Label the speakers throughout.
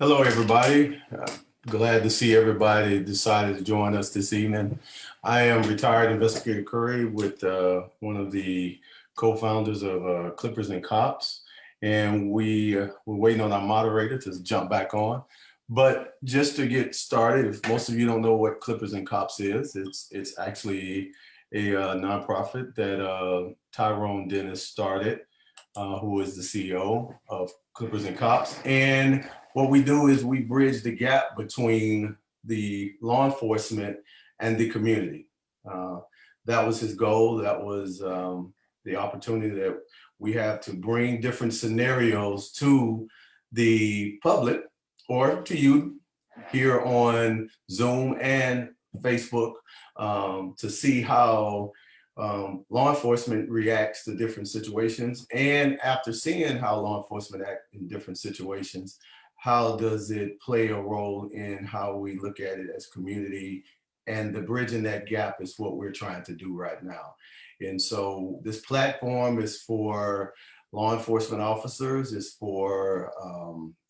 Speaker 1: Hello, everybody. Glad to see everybody decided to join us this evening. I am retired investigator Curry with one of the co-founders of Clippers and Cops, and we're waiting on our moderator to jump back on. But just to get started, if most of you don't know what Clippers and Cops is, it's actually a nonprofit that Tyrone Dennis started, who is the CEO of Clippers and Cops. And what we do is we bridge the gap between the law enforcement and the community. That was his goal. That was the opportunity that we have to bring different scenarios to the public or to you here on Zoom and Facebook to see how law enforcement reacts to different situations. And after seeing how law enforcement act in different situations, how does it play a role in how we look at it as community? And the bridging that gap is what we're trying to do right now. And so this platform is for law enforcement officers, is for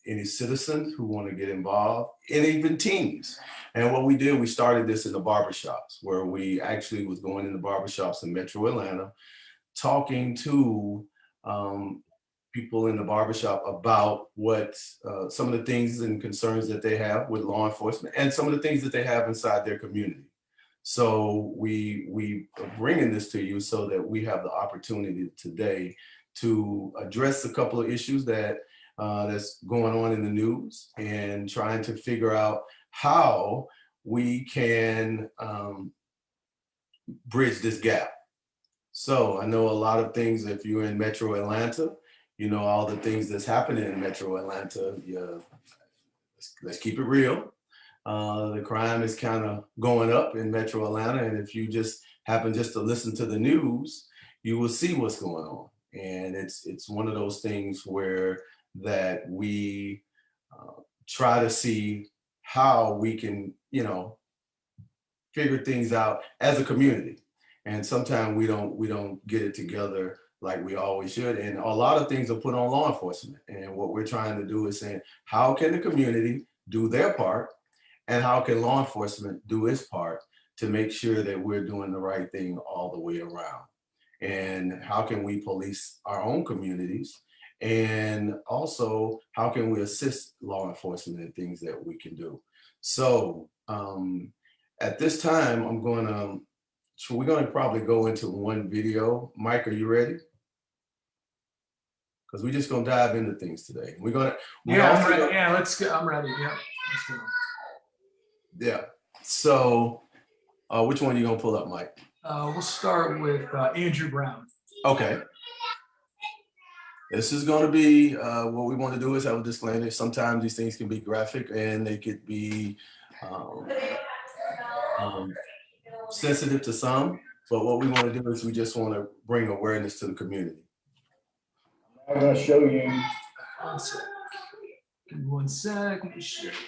Speaker 1: any citizens who want to get involved, and even teens. And what we did, we started this in the barbershops, where we actually was going in the barbershops in Metro Atlanta, talking to people in the barbershop about what some of the things and concerns that they have with law enforcement and some of the things that they have inside their community. So we are bringing this to you so that we have the opportunity today to address a couple of issues that that's going on in the news and trying to figure out how we can bridge this gap. So I know a lot of things. If you're in Metro Atlanta, you know all the things that's happening in Metro Atlanta. Yeah, let's keep it real. The crime is kind of going up in Metro Atlanta, and if you just happen just to listen to the news, you will see what's going on. And it's one of those things where that we try to see how we can, figure things out as a community. And sometimes we don't get it together like we always should. And a lot of things are put on law enforcement. And what we're trying to do is saying, how can the community do their part? And how can law enforcement do its part to make sure that we're doing the right thing all the way around? And how can we police our own communities? And also, how can we assist law enforcement in things that we can do? So at this time, we're going to probably go into one video. Mike, are you ready? Because we're just going to dive into things today.
Speaker 2: I'm ready. Yeah, let's go. I'm ready. Yeah, let's go.
Speaker 1: Yeah. So which one are you going to pull up, Mike?
Speaker 2: We'll start with Andrew Brown.
Speaker 1: Okay. This is going to be what we want to do is have a disclaimer. Sometimes these things can be graphic and they could be sensitive to some. But what we want to do is we just want to bring awareness to the community.
Speaker 3: I'm going to show you.
Speaker 2: One sec. Give me 1 sec. Let me share this.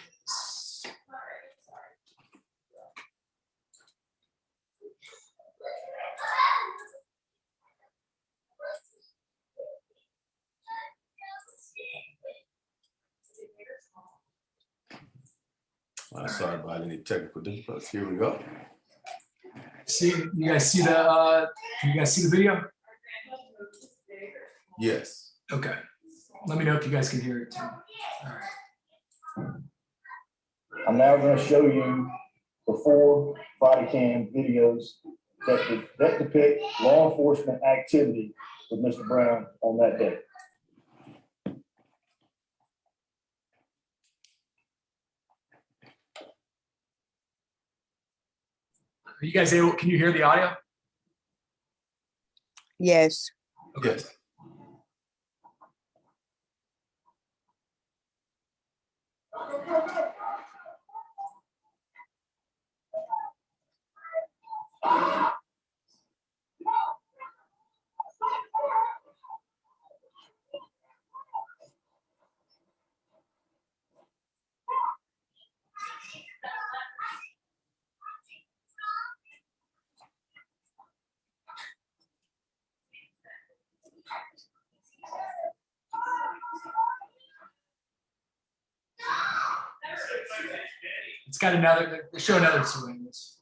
Speaker 1: Sorry about any technical difficulties. Here we go.
Speaker 2: You guys see the? Can you guys see the video?
Speaker 1: Yes.
Speaker 2: Okay. Let me know if you guys can hear it too. All right.
Speaker 3: I'm now going to show you the 4 body cam videos that depict law enforcement activity with Mr. Brown on that day.
Speaker 2: Are you guys able? Can you hear the audio?
Speaker 4: Yes.
Speaker 1: Okay. Yes.
Speaker 2: It's got another, they show another 2 angles.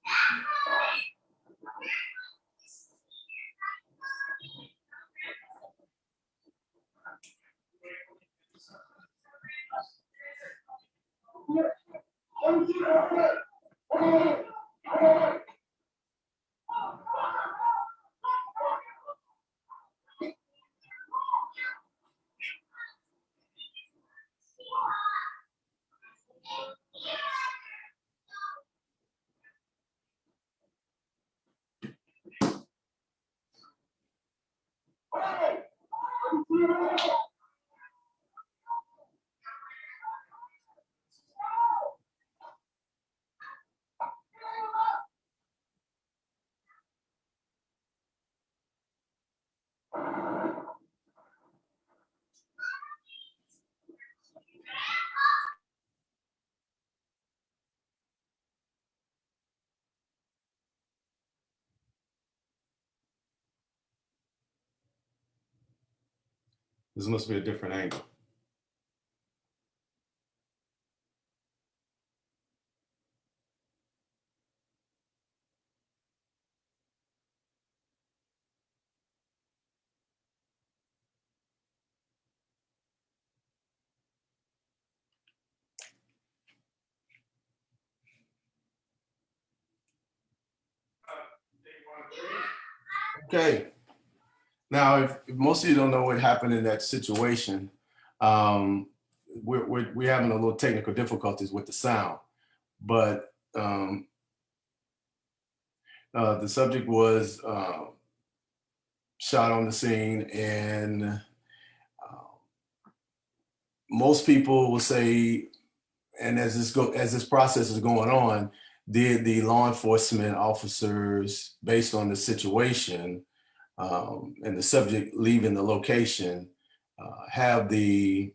Speaker 1: This must be a different angle. Okay. Now, if most of you don't know what happened in that situation, we're having a little technical difficulties with the sound, but the subject was shot on the scene, and most people will say, and as this process is going on, did the law enforcement officers, based on the situation and the subject leaving the location, have the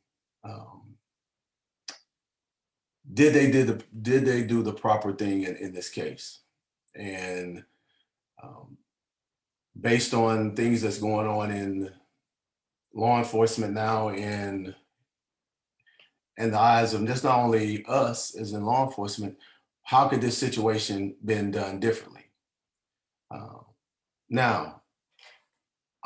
Speaker 1: did they do the proper thing in this case? And based on things that's going on in law enforcement now, and the eyes of just not only us as in law enforcement, how could this situation been done differently? Now,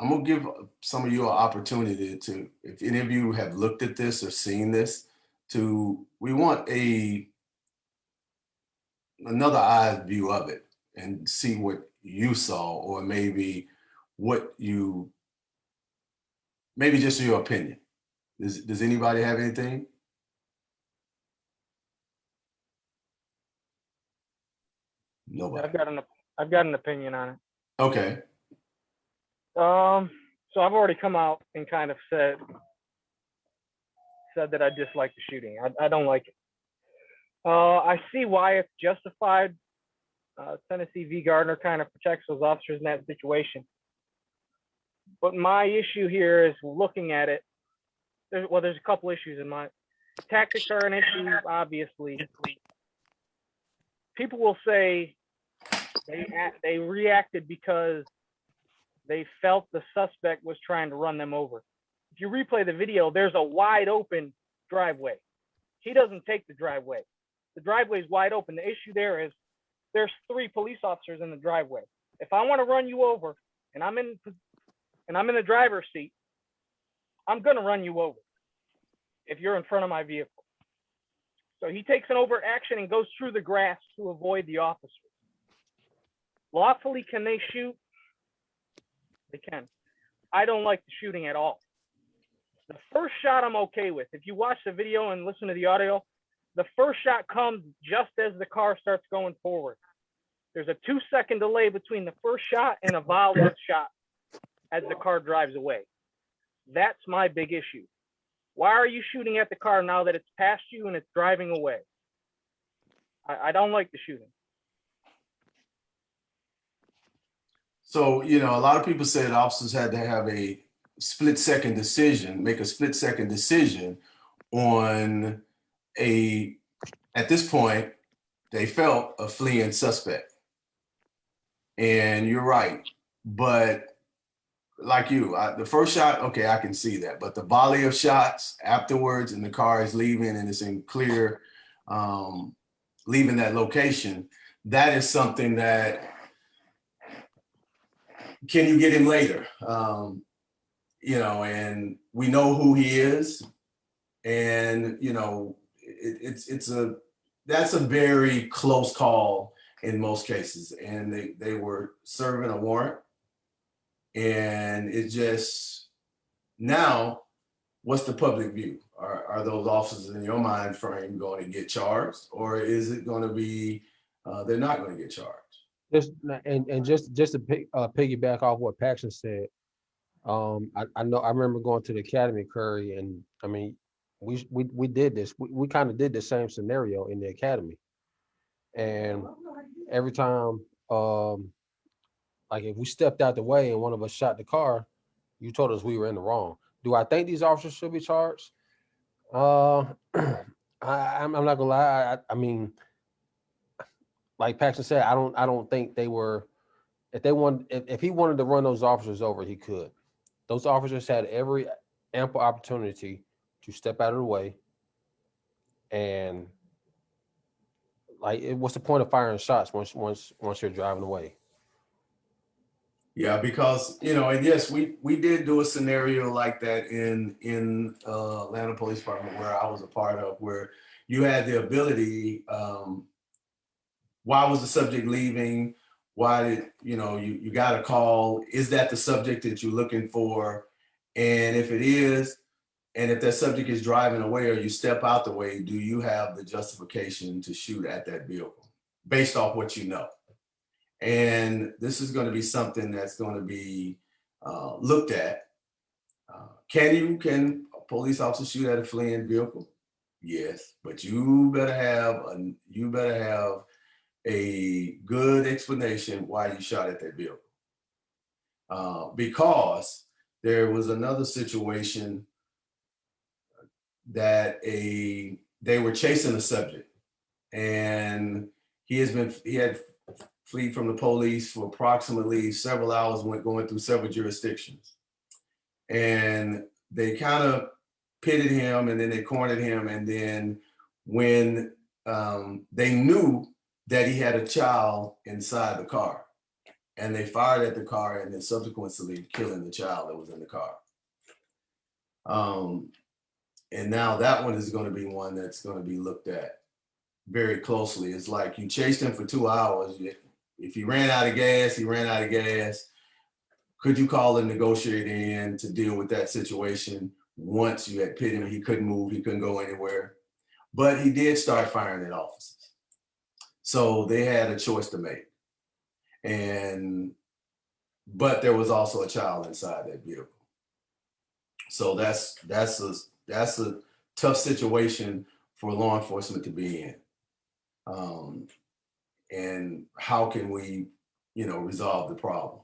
Speaker 1: I'm gonna give some of you an opportunity to, if any of you have looked at this or seen this, we want another eye view of it and see what you saw, or maybe just your opinion. Does anybody have anything? Nobody.
Speaker 4: I've got an opinion on it.
Speaker 1: Okay.
Speaker 4: So I've already come out and kind of said that I dislike the shooting. I don't like it. I see why it's justified. Tennessee v. Gardner kind of protects those officers in that situation. But my issue here is looking at it. There's a couple issues in my tactics are an issue, obviously. People will say they reacted because they felt the suspect was trying to run them over. If you replay the video, there's a wide open driveway. He doesn't take the driveway. The driveway is wide open. The issue there is there's 3 police officers in the driveway. If I want to run you over and I'm in the driver's seat, I'm going to run you over if you're in front of my vehicle. So he takes an overt action and goes through the grass to avoid the officers. Lawfully, can they shoot? They can. I don't like the shooting at all. The first shot I'm okay with. If you watch the video and listen to the audio, the first shot comes just as the car starts going forward. There's a 2-second delay between the first shot and a violent shot as the car drives away. That's my big issue. Why are you shooting at the car now that it's past you and it's driving away? I don't like the shooting.
Speaker 1: So, a lot of people said officers had to have make a split-second decision on at this point, they felt a fleeing suspect. And you're right. But like you, the first shot, okay, I can see that. But the volley of shots afterwards, and the car is leaving and it's in clear leaving that location, that is something that, can you get him later? You know, and we know who he is, and you know, that's a very close call in most cases, and they were serving a warrant, and it just, now, what's the public view? Are those officers in your mind frame going to get charged, or is it going to be they're not going to get charged?
Speaker 5: Just to piggyback off what Paxton said, I know I remember going to the academy, Curry, and I mean, we did this. We kind of did the same scenario in the academy, and every time, like if we stepped out the way and one of us shot the car, you told us we were in the wrong. Do I think these officers should be charged? I'm not gonna lie. I mean, like Paxton said, I don't think they were. If he wanted to run those officers over, he could. Those officers had every ample opportunity to step out of the way, and like, what's the point of firing shots once you're driving away?
Speaker 1: Yeah, because, you know, and yes, we did do a scenario like that in Atlanta Police Department, where I was a part of, where you had the ability, why was the subject leaving? Why did, you know, you got a call, is that the subject that you're looking for? And if it is, and if that subject is driving away or you step out the way, do you have the justification to shoot at that vehicle based off what you know? And this is going to be something that's going to be looked at. Can a police officer shoot at a fleeing vehicle? Yes, but you better have a good explanation why you shot at that vehicle. Because there was another situation that they were chasing a subject, and he had fled from the police for approximately several hours, going through several jurisdictions, and they kind of pitted him, and then they cornered him, and then when they knew that he had a child inside the car, and they fired at the car, and then subsequently killing the child that was in the car. And now that one is going to be one that's going to be looked at very closely. It's like you chased him for 2 hours. If he ran out of gas, he ran out of gas. Could you call a negotiator in to deal with that situation? Once you had pitted him, he couldn't move, he couldn't go anywhere. But he did start firing at officers. So they had a choice to make. But there was also a child inside that vehicle. So that's a tough situation for law enforcement to be in. And how can we, resolve the problem?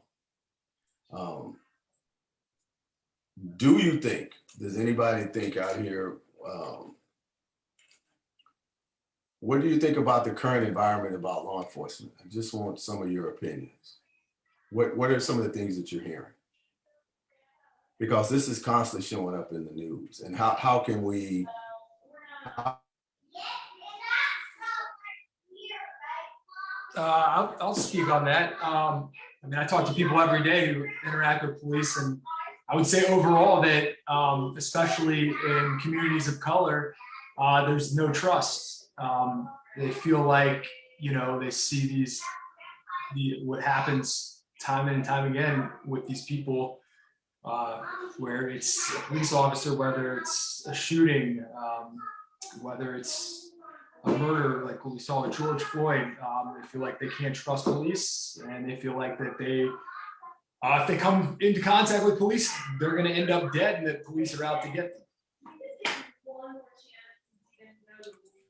Speaker 1: Does anybody think out here, what do you think about the current environment about law enforcement? I just want some of your opinions. What are some of the things that you're hearing? Because this is constantly showing up in the news, and how can we?
Speaker 2: I'll speak on that. I mean, I talk to people every day who interact with police, and I would say overall that, especially in communities of color, there's no trust. They feel like, they see what happens time and time again with these people, where it's a police officer, whether it's a shooting, whether it's a murder, like what we saw with George Floyd. They feel like they can't trust police, and they feel like that if they come into contact with police, they're going to end up dead, and that police are out to get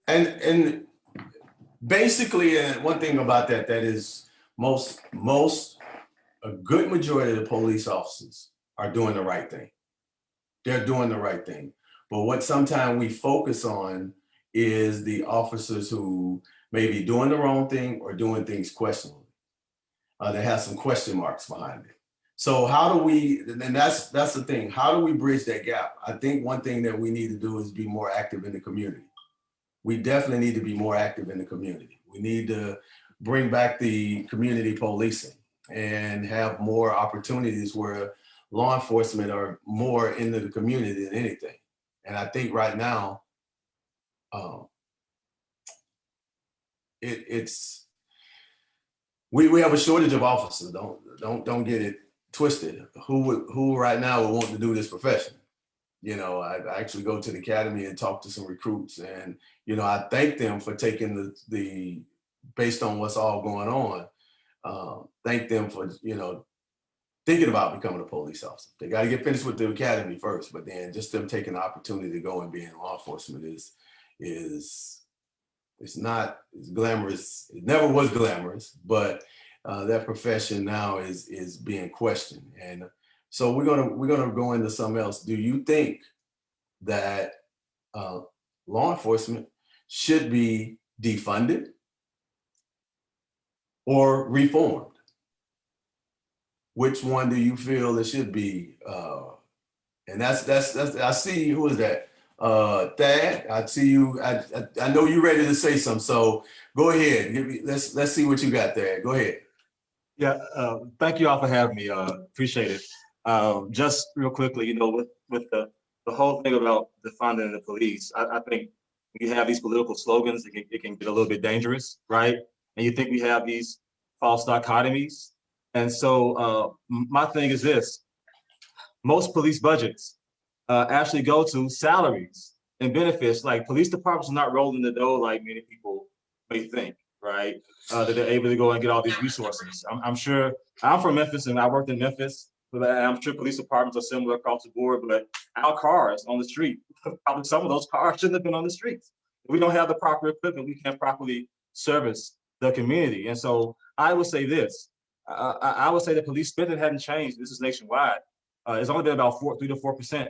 Speaker 2: them.
Speaker 1: And basically, one thing about that is a good majority of the police officers are doing the right thing. They're doing the right thing. But what sometimes we focus on is the officers who may be doing the wrong thing or doing things questionably. They have some question marks behind it. So how do we, and that's the thing, how do we bridge that gap? I think one thing that we need to do is be more active in the community. we definitely need to be more active in the community. We need to bring back the community policing and have more opportunities where law enforcement are more into the community than anything. And I think right now, we have a shortage of officers. Don't get it twisted. Who right now would want to do this profession? You know, I actually go to the academy and talk to some recruits, and you know, I thank them for taking the based on what's all going on. Thank them for, you know, thinking about becoming a police officer. They got to get finished with the academy first, but then just them taking the opportunity to go and be in law enforcement is it's not as glamorous. It never was glamorous, but that profession now is being questioned. And so we're gonna go into something else. Do you think that law enforcement should be defunded or reformed? Which one do you feel it should be? And that's I see, who is that? Thad, I see you. I know you're ready to say something. So go ahead. Let's see what you got there. Go ahead.
Speaker 6: Yeah, thank you all for having me. Appreciate it. Just real quickly, you know, with the whole thing about defunding the police, I think when you have these political slogans, it can get a little bit dangerous, right? And you think we have these false dichotomies. And so my thing is this: most police budgets actually go to salaries and benefits. Like, police departments are not rolling the dough like many people may think, right? That they're able to go and get all these resources. I'm sure, I'm from Memphis and I worked in Memphis, but I'm sure police departments are similar across the board, but our cars on the street, probably some of those cars shouldn't have been on the streets. If we don't have the proper equipment, we can't properly service the community. And so I would say this, I would say the police spending hadn't changed. This is nationwide. It's only been about 3 to 4%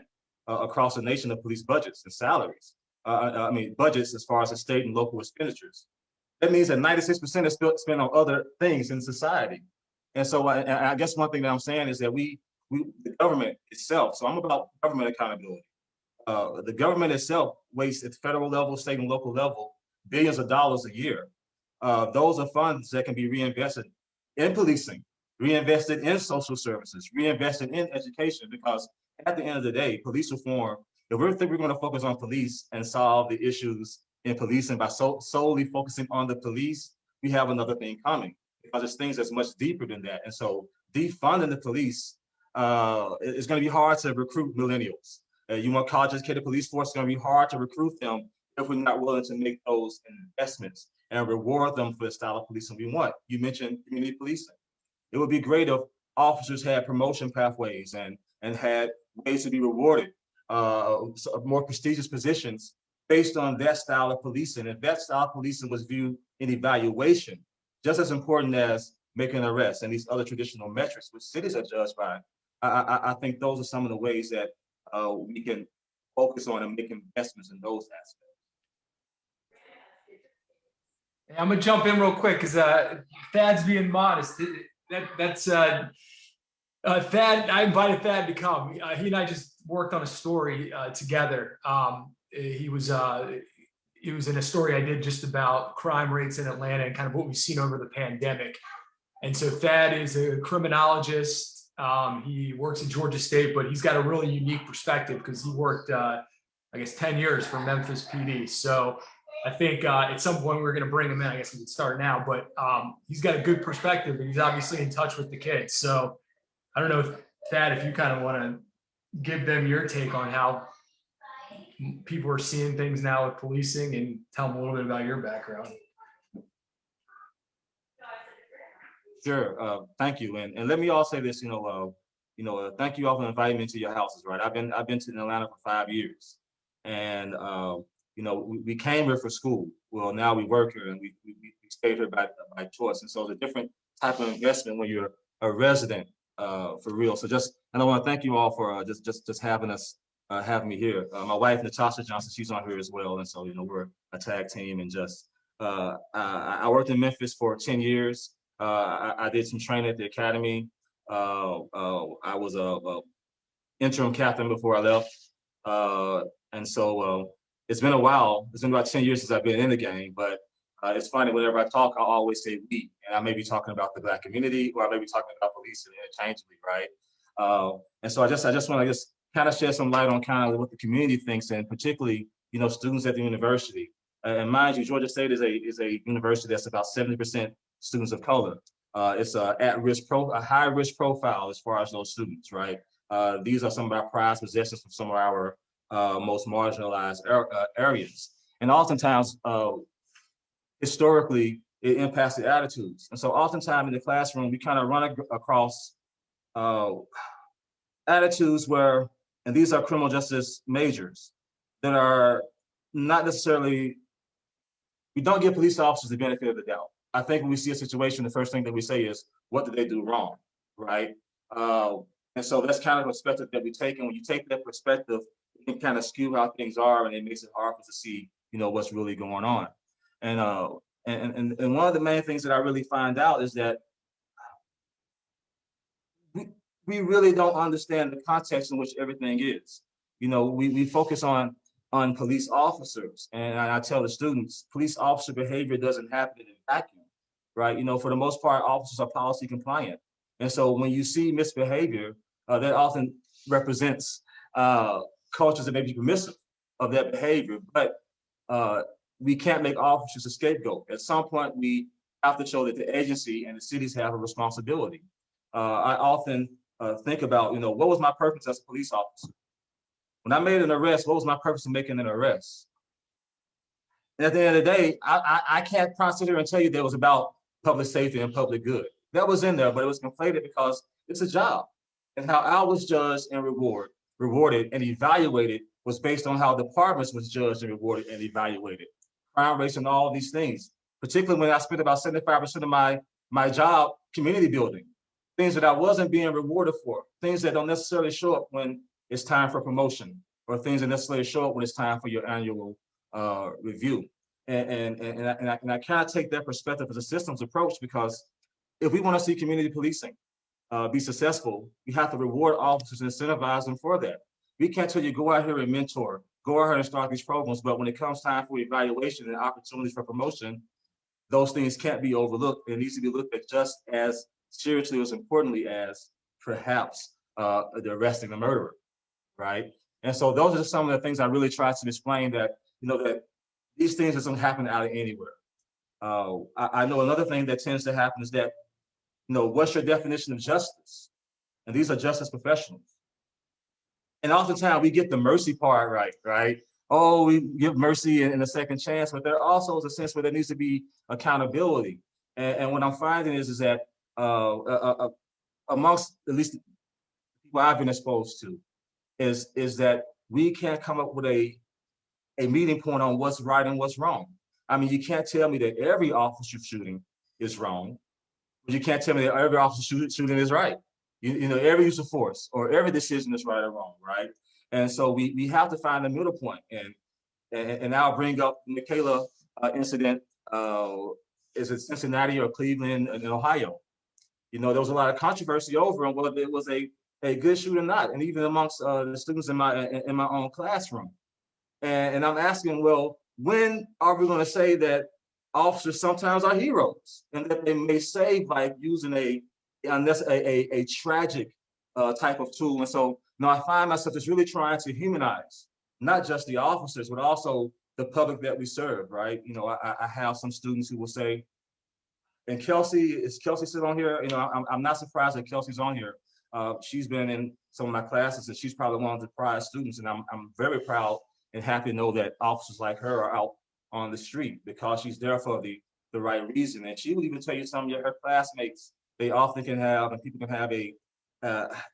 Speaker 6: across the nation of police budgets and salaries. I mean, budgets as far as the state and local expenditures. That means that 96% is still spent on other things in society. And so I guess one thing that I'm saying is that the government itself, so I'm about government accountability. The government itself wastes at the federal level, state and local level, billions of dollars a year. Those are funds that can be reinvested in policing, reinvested in social services, reinvested in education, because at the end of the day, police reform, if we're going to focus on police and solve the issues in policing by solely focusing on the police, we have another thing coming, because there's things that's much deeper than that. And so defunding the police is going to be hard to recruit millennials. You want college-educated police force, it's going to be hard to recruit them if we're not willing to make those investments and reward them for the style of policing we want. You mentioned community policing. It would be great if officers had promotion pathways and had ways to be rewarded, more prestigious positions based on that style of policing. If that style of policing was viewed in evaluation, just as important as making arrests and these other traditional metrics which cities are judged by, I think those are some of the ways that we can focus on and make investments in those aspects.
Speaker 2: I'm gonna jump in real quick because Thad's being modest. That's Thad. I invited Thad to come. He and I just worked on a story together. He was in a story I did just about crime rates in Atlanta and kind of what we've seen over the pandemic. And so Thad is a criminologist. He works at Georgia State, but he's got a really unique perspective because he worked, I guess, 10 years for Memphis PD. So I think at some point we're going to bring him in. I guess we can start now, but he's got a good perspective and he's obviously in touch with the kids. So I don't know if Thad, if you kind of want to give them your take on how people are seeing things now with policing, and tell them a little bit about your background.
Speaker 6: Sure. Thank you. And let me all say this, thank you all for inviting me to your houses, right? I've been to Atlanta for 5 years, and we came here for school. Well, now we work here, and we stayed here by choice. And so it's a different type of investment when you're a resident, for real. So and I want to thank you all for just having us, having me here. My wife, Natasha Johnson, she's on here as well. And so, we're a tag team, and I worked in Memphis for 10 years. I did some training at the academy. I was a interim captain before I left. And so it's been a while. It's been about 10 years since I've been in the game, but it's funny, whenever I talk, I always say we, and I may be talking about the Black community, or I may be talking about police interchangeably, right? And so I just want to just kind of shed some light on kind of what the community thinks, and particularly, you know, students at the university. And mind you, Georgia State is a university that's about 70% students of color. It's a high risk profile as far as those students, right? These are some of our prized possessions from some of our most marginalized areas. And oftentimes, historically, it impacts the attitudes. And so oftentimes in the classroom, we kind of run across attitudes where, and these are criminal justice majors, that are not necessarily, we don't give police officers the benefit of the doubt. I think when we see a situation, the first thing that we say is, what did they do wrong, right? And so that's kind of the perspective that we take. And when you take that perspective, it can kind of skew how things are, and it makes it hard for us to see, you know, what's really going on. And one of the main things that I really find out is that we really don't understand the context in which everything is. You know, we focus on police officers, and I tell the students, police officer behavior doesn't happen in a vacuum, right? You know, for the most part, officers are policy compliant. And so when you see misbehavior, that often represents cultures that may be permissive of that behavior, but we can't make officers a scapegoat. At some point, we have to show that the agency and the cities have a responsibility. I often think about, you know, what was my purpose as a police officer? When I made an arrest, what was my purpose in making an arrest? And at the end of the day, I can't sit here and tell you that it was about public safety and public good. That was in there, but it was conflated because it's a job. And how I was judged and rewarded and evaluated was based on how departments was judged and rewarded and evaluated. Crime rates and all of these things, particularly when I spent about 75% of my job community building, things that I wasn't being rewarded for, things that don't necessarily show up when it's time for promotion, or things that necessarily show up when it's time for your annual review. And I kind of take that perspective as a systems approach, because if we want to see community policing be successful, we have to reward officers and incentivize them for that. We can't tell you, go out here and mentor, go out here and start these programs, but when it comes time for evaluation and opportunities for promotion, those things can't be overlooked. It needs to be looked at just as seriously, as importantly as perhaps the arresting the murderer, right? And so those are some of the things I really try to explain, that, you know, that these things doesn't happen out of anywhere. I know another thing that tends to happen is that, you know, what's your definition of justice? And these are justice professionals. And oftentimes we get the mercy part right? Oh, we give mercy in a second chance, but there also is a sense where there needs to be accountability. And what I'm finding is that amongst at least the people I've been exposed to, is that we can't come up with a meeting point on what's right and what's wrong. I mean, you can't tell me that every officer shooting is wrong, but you can't tell me that every officer shooting is right. You know, every use of force or every decision is right or wrong, right? And so we have to find a middle point. And I'll bring up the Michaela incident. Is it Cincinnati or Cleveland in Ohio? You know, there was a lot of controversy over whether it was a good shoot or not, and even amongst the students in my own classroom. And I'm asking, well, when are we going to say that officers sometimes are heroes, and that they may save life using a tragic type of tool? And so now I find myself just really trying to humanize not just the officers, but also the public that we serve, right? You know, I have some students who will say, and Kelsey, is Kelsey still on here? You know, I'm not surprised that Kelsey's on here. She's been in some of my classes, and she's probably one of the prized students, and I'm very proud and happy to know that officers like her are out on the street, because she's there for the right reason. And she will even tell you some of her classmates, they often can have, and people can have a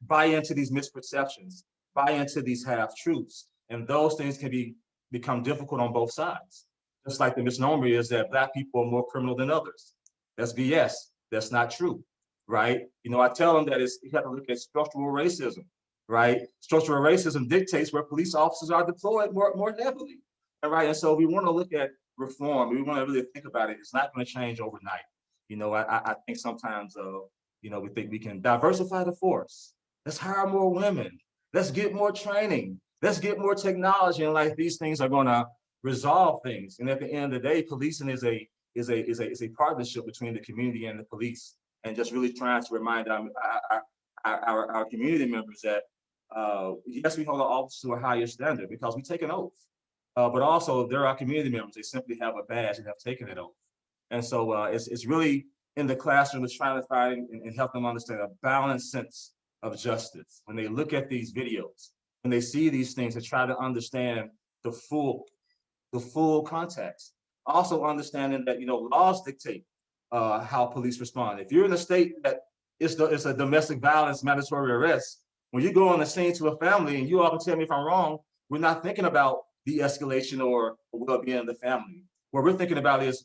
Speaker 6: buy into these misperceptions, buy into these half-truths, and those things can become difficult on both sides. Just like the misnomer is that Black people are more criminal than others. That's BS. That's not true, right? You know, I tell them that you have to look at structural racism, right? Structural racism dictates where police officers are deployed more heavily, right? And so we want to look at reform. We want to really think about it. It's not going to change overnight. You know, I think sometimes, you know, we think we can diversify the force. Let's hire more women. Let's get more training. Let's get more technology. And like, these things are going to resolve things. And at the end of the day, policing is a partnership between the community and the police, and just really trying to remind our community members that yes, we hold our officers to a higher standard because we take an oath, but also they're our community members. They simply have a badge and have taken an oath. And so it's really in the classroom, it's trying to find and help them understand a balanced sense of justice. When they look at these videos, when they see these things, to try to understand the full context. Also understanding that, laws dictate how police respond. If you're in a state that it's a domestic violence mandatory arrest, when you go on the scene to a family, and you all can tell me if I'm wrong, we're not thinking about de-escalation or well-being of the family. What we're thinking about is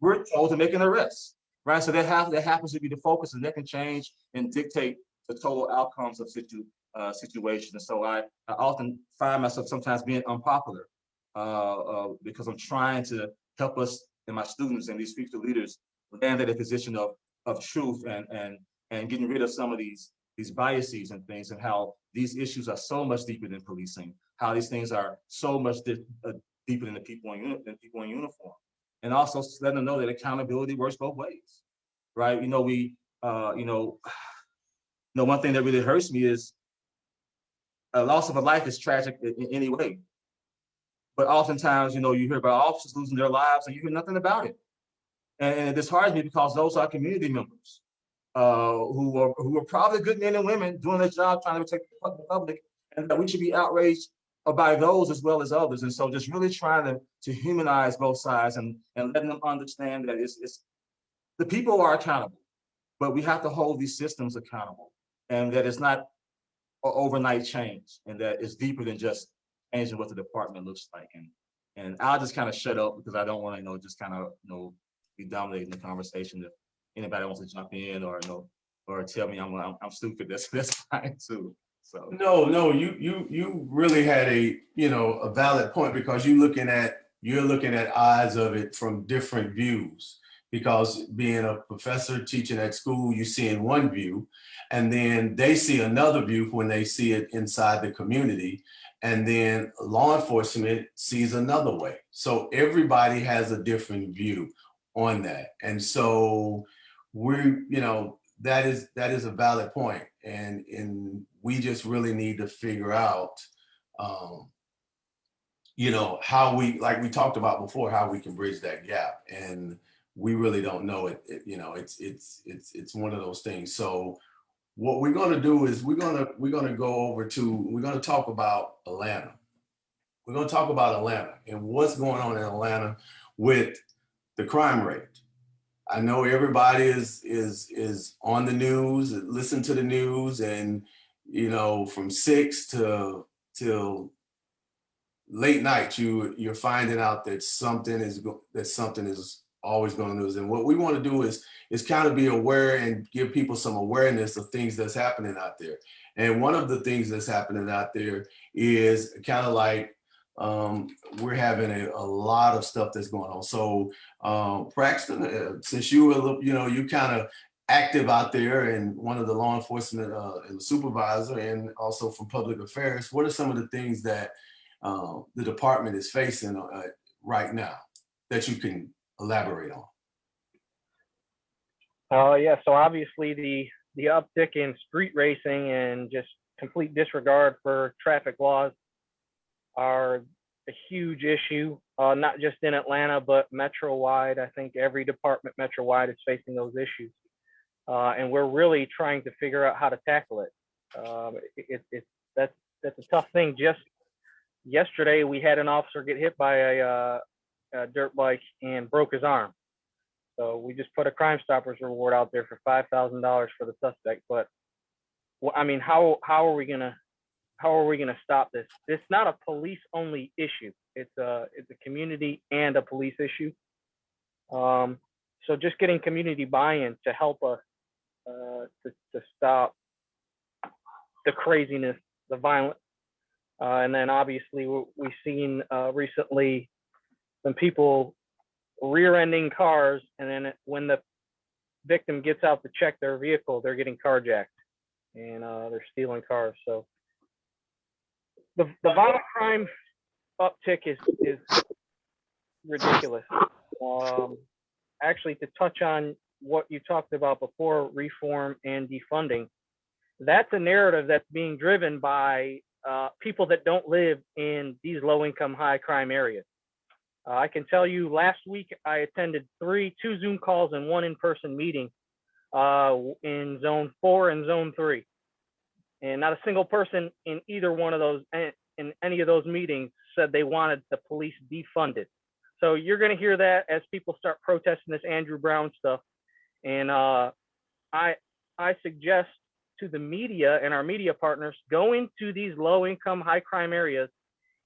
Speaker 6: we're told to make an arrest, right? So that happens to be the focus, and that can change and dictate the total outcomes of situations. So I often find myself sometimes being unpopular because I'm trying to help us and my students and these future leaders land at a position of truth and getting rid of some of these biases and things, and how these issues are so much deeper than policing, how these things are so much deeper than the people in uniform. And also letting them know that accountability works both ways, right? One thing that really hurts me is a loss of a life is tragic in any way. But oftentimes, you hear about officers losing their lives and you hear nothing about it. And it disheartens me because those are community members who are probably good men and women doing their job, trying to protect the public, and that we should be outraged by those as well as others. And so just really trying to humanize both sides and letting them understand that it's the people are accountable, but we have to hold these systems accountable, and that it's not an overnight change, and that it's deeper than just changing what the department looks like. And I'll just kind of shut up because I don't want to, just kind of, be dominating the conversation. If anybody wants to jump in or tell me I'm stupid, that's fine too. So
Speaker 1: No, you really had a valid point, because you're looking at eyes of it from different views. Because being a professor teaching at school, you see in one view, and then they see another view when they see it inside the community, and then law enforcement sees another way. So everybody has a different view on that, and so that is a valid point, and we just really need to figure out, how we, like we talked about before, how we can bridge that gap, and we really don't know it. It's one of those things. So what we're going to do is we're going to talk about Atlanta. We're going to talk about Atlanta and what's going on in Atlanta with the crime rate. I know everybody is on the news, listen to the news, and from 6 till late night, you're finding out that something is always going to lose. And what we want to do is kind of be aware and give people some awareness of things that's happening out there. And one of the things that's happening out there is kind of like, we're having a lot of stuff that's going on. So Braxton, since you were, you kind of active out there and one of the law enforcement and the supervisor, and also from public affairs, what are some of the things that the department is facing right now that you can elaborate on?
Speaker 4: Yeah, so obviously the uptick in street racing and just complete disregard for traffic laws are a huge issue, not just in Atlanta, but metro-wide. I think every department metro-wide is facing those issues. And we're really trying to figure out how to tackle it. That's a tough thing. Just yesterday, we had an officer get hit by a dirt bike and broke his arm. So we just put a Crime Stoppers reward out there for $5,000 for the suspect. But how are we gonna stop this? It's not a police only issue. It's a community and a police issue. So just getting community buy-in to help us to stop the craziness, the violence. And then obviously we've seen recently some people rear-ending cars, and then when the victim gets out to check their vehicle, they're getting carjacked and they're stealing cars. So the violent crime uptick is ridiculous. Actually, to touch on what you talked about before, reform and defunding, that's a narrative that's being driven by people that don't live in these low-income, high-crime areas. I can tell you last week I attended two Zoom calls and one in-person meeting in Zone 4 and Zone 3. And not a single person in either one of those, in any of those meetings, said they wanted the police defunded. So you're going to hear that as people start protesting this Andrew Brown stuff. And I suggest to the media and our media partners, go into these low-income, high-crime areas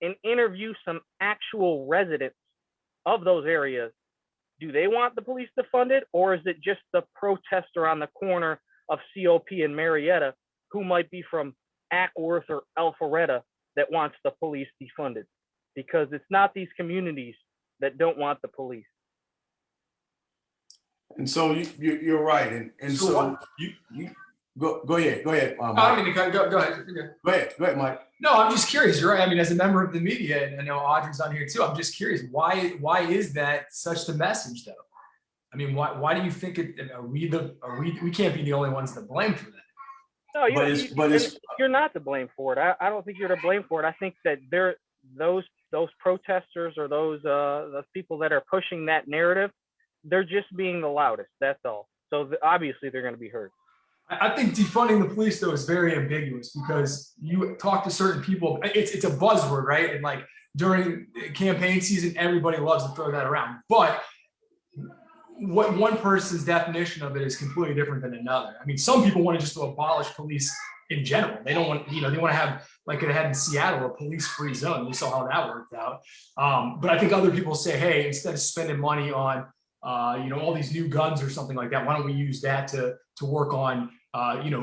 Speaker 4: and interview some actual residents of those areas. Do they want the police defunded, or is it just the protester on the corner of COP and Marietta who might be from Ackworth or Alpharetta that wants the police defunded? Because it's not these communities that don't want the police.
Speaker 1: And so you're right. And
Speaker 2: So
Speaker 1: so
Speaker 2: what-
Speaker 1: you go ahead.
Speaker 2: I
Speaker 1: Mike.
Speaker 2: mean, go ahead.
Speaker 1: Go ahead, Mike.
Speaker 2: No, I'm just curious. You're right. I mean, as a member of the media, and I know Audrey's on here too, I'm just curious, why is that such the message though? I mean, why do you think we can't be the only ones to blame for that?
Speaker 4: No,
Speaker 1: But
Speaker 4: you're not to blame for it. I don't think you're to blame for it. I think that those protesters or those people that are pushing that narrative, they're just being the loudest. That's all. So obviously they're going to be heard.
Speaker 2: I think defunding the police though is very ambiguous, because you talk to certain people, it's a buzzword, right? And like during campaign season, everybody loves to throw that around. But what one person's definition of it is completely different than another. I mean, some people want to just abolish police in general. They don't want, they want to have, like they had in Seattle, a police-free zone. We saw how that worked out. But I think other people say, hey, instead of spending money on all these new guns or something like that, why don't we use that to work on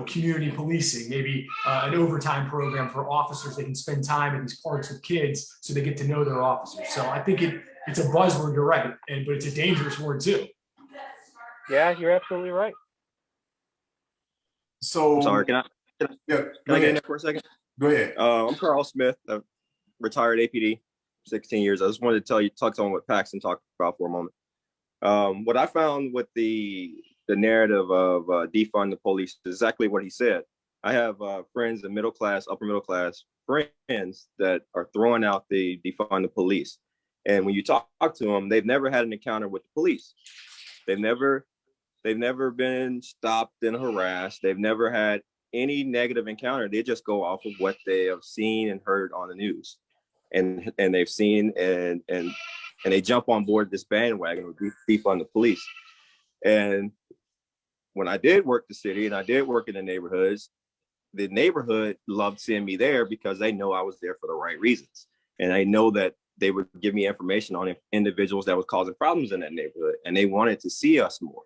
Speaker 2: community policing, maybe an overtime program for officers. They can spend time in these parks with kids so they get to know their officers. So I think it's a buzzword, you're right, but it's a dangerous word too.
Speaker 4: Yeah, you're absolutely right.
Speaker 1: so
Speaker 7: I'm sorry, can
Speaker 1: yeah,
Speaker 7: I
Speaker 1: go
Speaker 7: get in
Speaker 1: ahead.
Speaker 7: there for a second?
Speaker 1: Go ahead.
Speaker 7: I'm Carl Smith, a retired APD, 16 years. I just wanted to touch on what Paxton talked about for a moment. What I found with the narrative of defund the police is exactly what he said. I have friends in middle class, upper middle class friends that are throwing out the defund the police. And when you talk to them, they've never had an encounter with the police. They've never been stopped and harassed. They've never had any negative encounter. They just go off of what they have seen and heard on the news, and they've seen and they jump on board this bandwagon of defund the police. And when I did work the city and I did work in the neighborhood loved seeing me there because they know I was there for the right reasons, and I know that they would give me information on individuals that was causing problems in that neighborhood, and they wanted to see us more.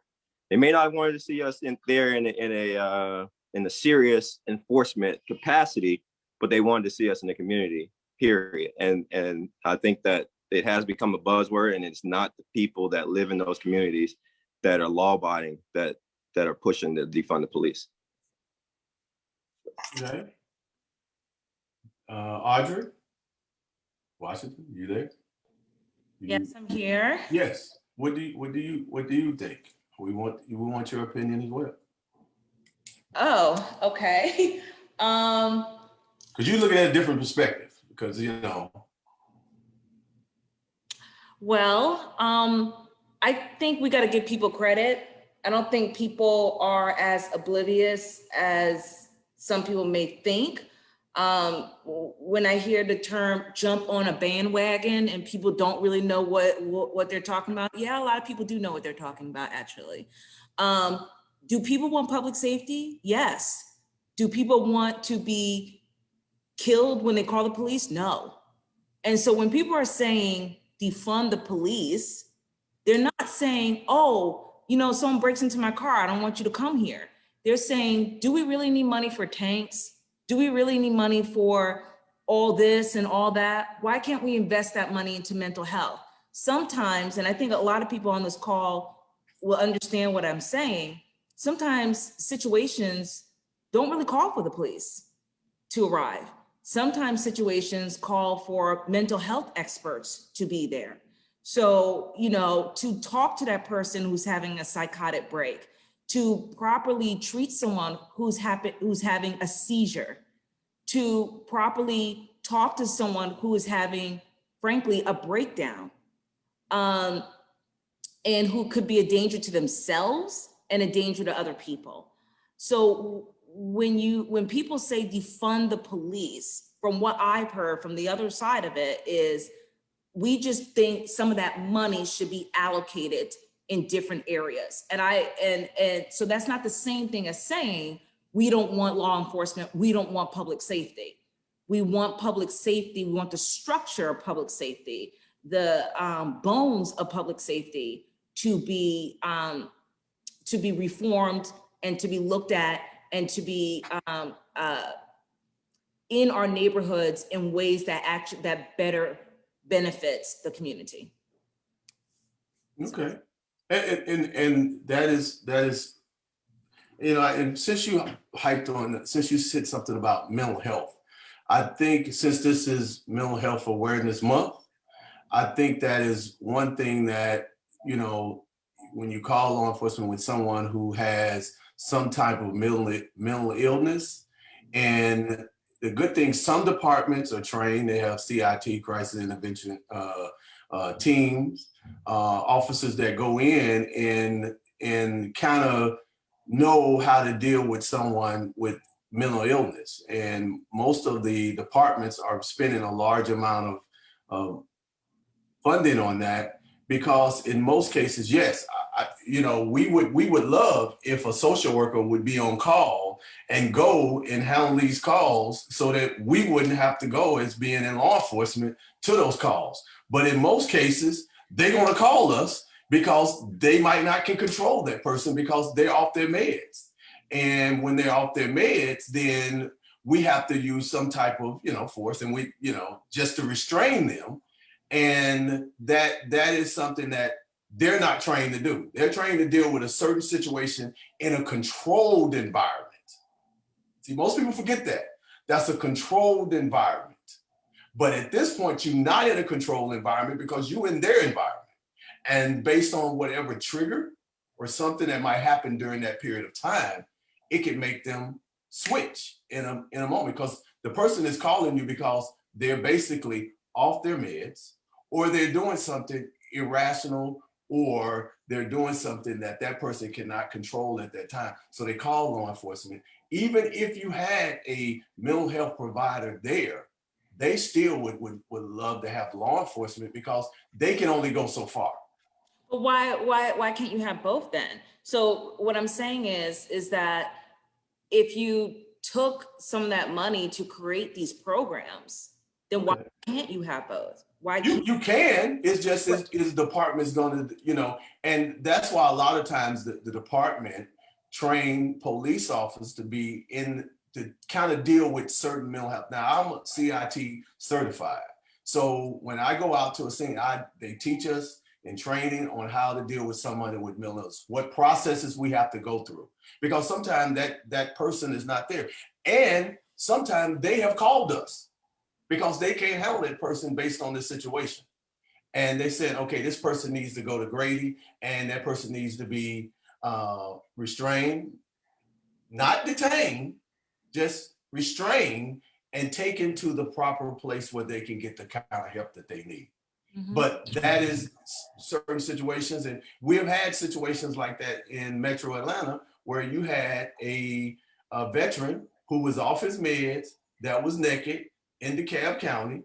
Speaker 7: They may not have wanted to see us in a serious enforcement capacity, but they wanted to see us in the community, period. And I think that it has become a buzzword, and it's not the people that live in those communities that are law-abiding that are pushing to defund the police.
Speaker 1: Okay. Audrey Washington, you there?
Speaker 8: Yes, I'm here.
Speaker 1: Yes. What do you think? We want your opinion as well.
Speaker 8: Oh, okay.
Speaker 1: Because you look at a different perspective. Because
Speaker 8: Well, I think we got to give people credit. I don't think people are as oblivious as some people may think. When I hear the term jump on a bandwagon and people don't really know what they're talking about. Yeah, a lot of people do know what they're talking about, actually. Do people want public safety? Yes. Do people want to be killed when they call the police? No. And so when people are saying defund the police, they're not saying, oh, someone breaks into my car, I don't want you to come here. They're saying, do we really need money for tanks? Do we really need money for all this and all that? Why can't we invest that money into mental health? Sometimes, and I think a lot of people on this call will understand what I'm saying, sometimes situations don't really call for the police to arrive. Sometimes situations call for mental health experts to be there. So, you know, to talk to that person who's having a psychotic break, to properly treat someone who's having a seizure, to properly talk to someone who is having, frankly, a breakdown, and who could be a danger to themselves and a danger to other people. So when people say defund the police, from what I've heard from the other side of it is, we just think some of that money should be allocated in different areas. And so that's not the same thing as saying we don't want law enforcement, we don't want public safety. We want public safety, we want the structure of public safety, the bones of public safety to be reformed and to be looked at and to be in our neighborhoods in ways that better benefits the community.
Speaker 1: Okay. And that is, you know, and since you said something about mental health, I think since this is Mental Health Awareness Month, I think that is one thing that, you know, when you call law enforcement with someone who has some type of mental illness, and the good thing, some departments are trained, they have CIT, crisis intervention teams, officers that go in and kind of know how to deal with someone with mental illness. And most of the departments are spending a large amount of funding on that, because in most cases, yes, you know, we would love if a social worker would be on call and go and handle these calls so that we wouldn't have to go as being in law enforcement to those calls. But in most cases, they're going to call us because they might not can control that person because they're off their meds. And when they're off their meds, then we have to use some type of, you know, force, and we, you know, just to restrain them. And that is something that they're not trained to do. They're trained to deal with a certain situation in a controlled environment. See, most people forget that. That's a controlled environment. But at this point, you're not in a controlled environment because you're in their environment. And based on whatever trigger or something that might happen during that period of time, it can make them switch in a moment, because the person is calling you because they're basically off their meds, or they're doing something irrational, or they're doing something that person cannot control at that time. So they call law enforcement. Even if you had a mental health provider there, they still would love to have law enforcement because they can only go so far.
Speaker 8: But why can't you have both then? So what I'm saying is that if you took some of that money to create these programs, then why can't you have both? Why
Speaker 1: you can? It's just is department's going to, you know, and that's why a lot of times the department train police officers to be in to kind of deal with certain mental health. Now I'm CIT certified, so when I go out to a scene, they teach us in training on how to deal with somebody with mental illness, what processes we have to go through, because sometimes that person is not there, and sometimes they have called us because they can't handle that person based on this situation. And they said, okay, this person needs to go to Grady, and that person needs to be restrained, not detained, just restrained and taken to the proper place where they can get the kind of help that they need. Mm-hmm. But that is certain situations. And we have had situations like that in Metro Atlanta, where you had a veteran who was off his meds, that was naked, in DeKalb County,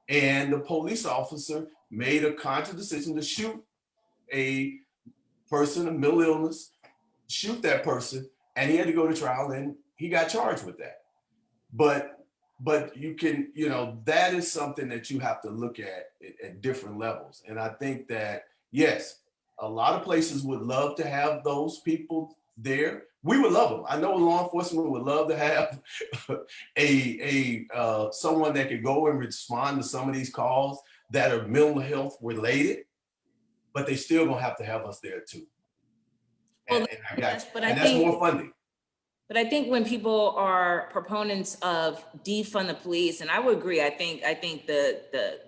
Speaker 1: and the police officer made a conscious decision to shoot a person of mental illness, shoot that person, and he had to go to trial, and he got charged with that. But you can, you know, that is something that you have to look at different levels. And I think that, yes, a lot of places would love to have those people there. We would love them. I know law enforcement would love to have someone that could go and respond to some of these calls that are mental health related, but they still gonna have to have us there too. And that's more funding.
Speaker 8: But I think when people are proponents of defund the police, and I would agree, I think the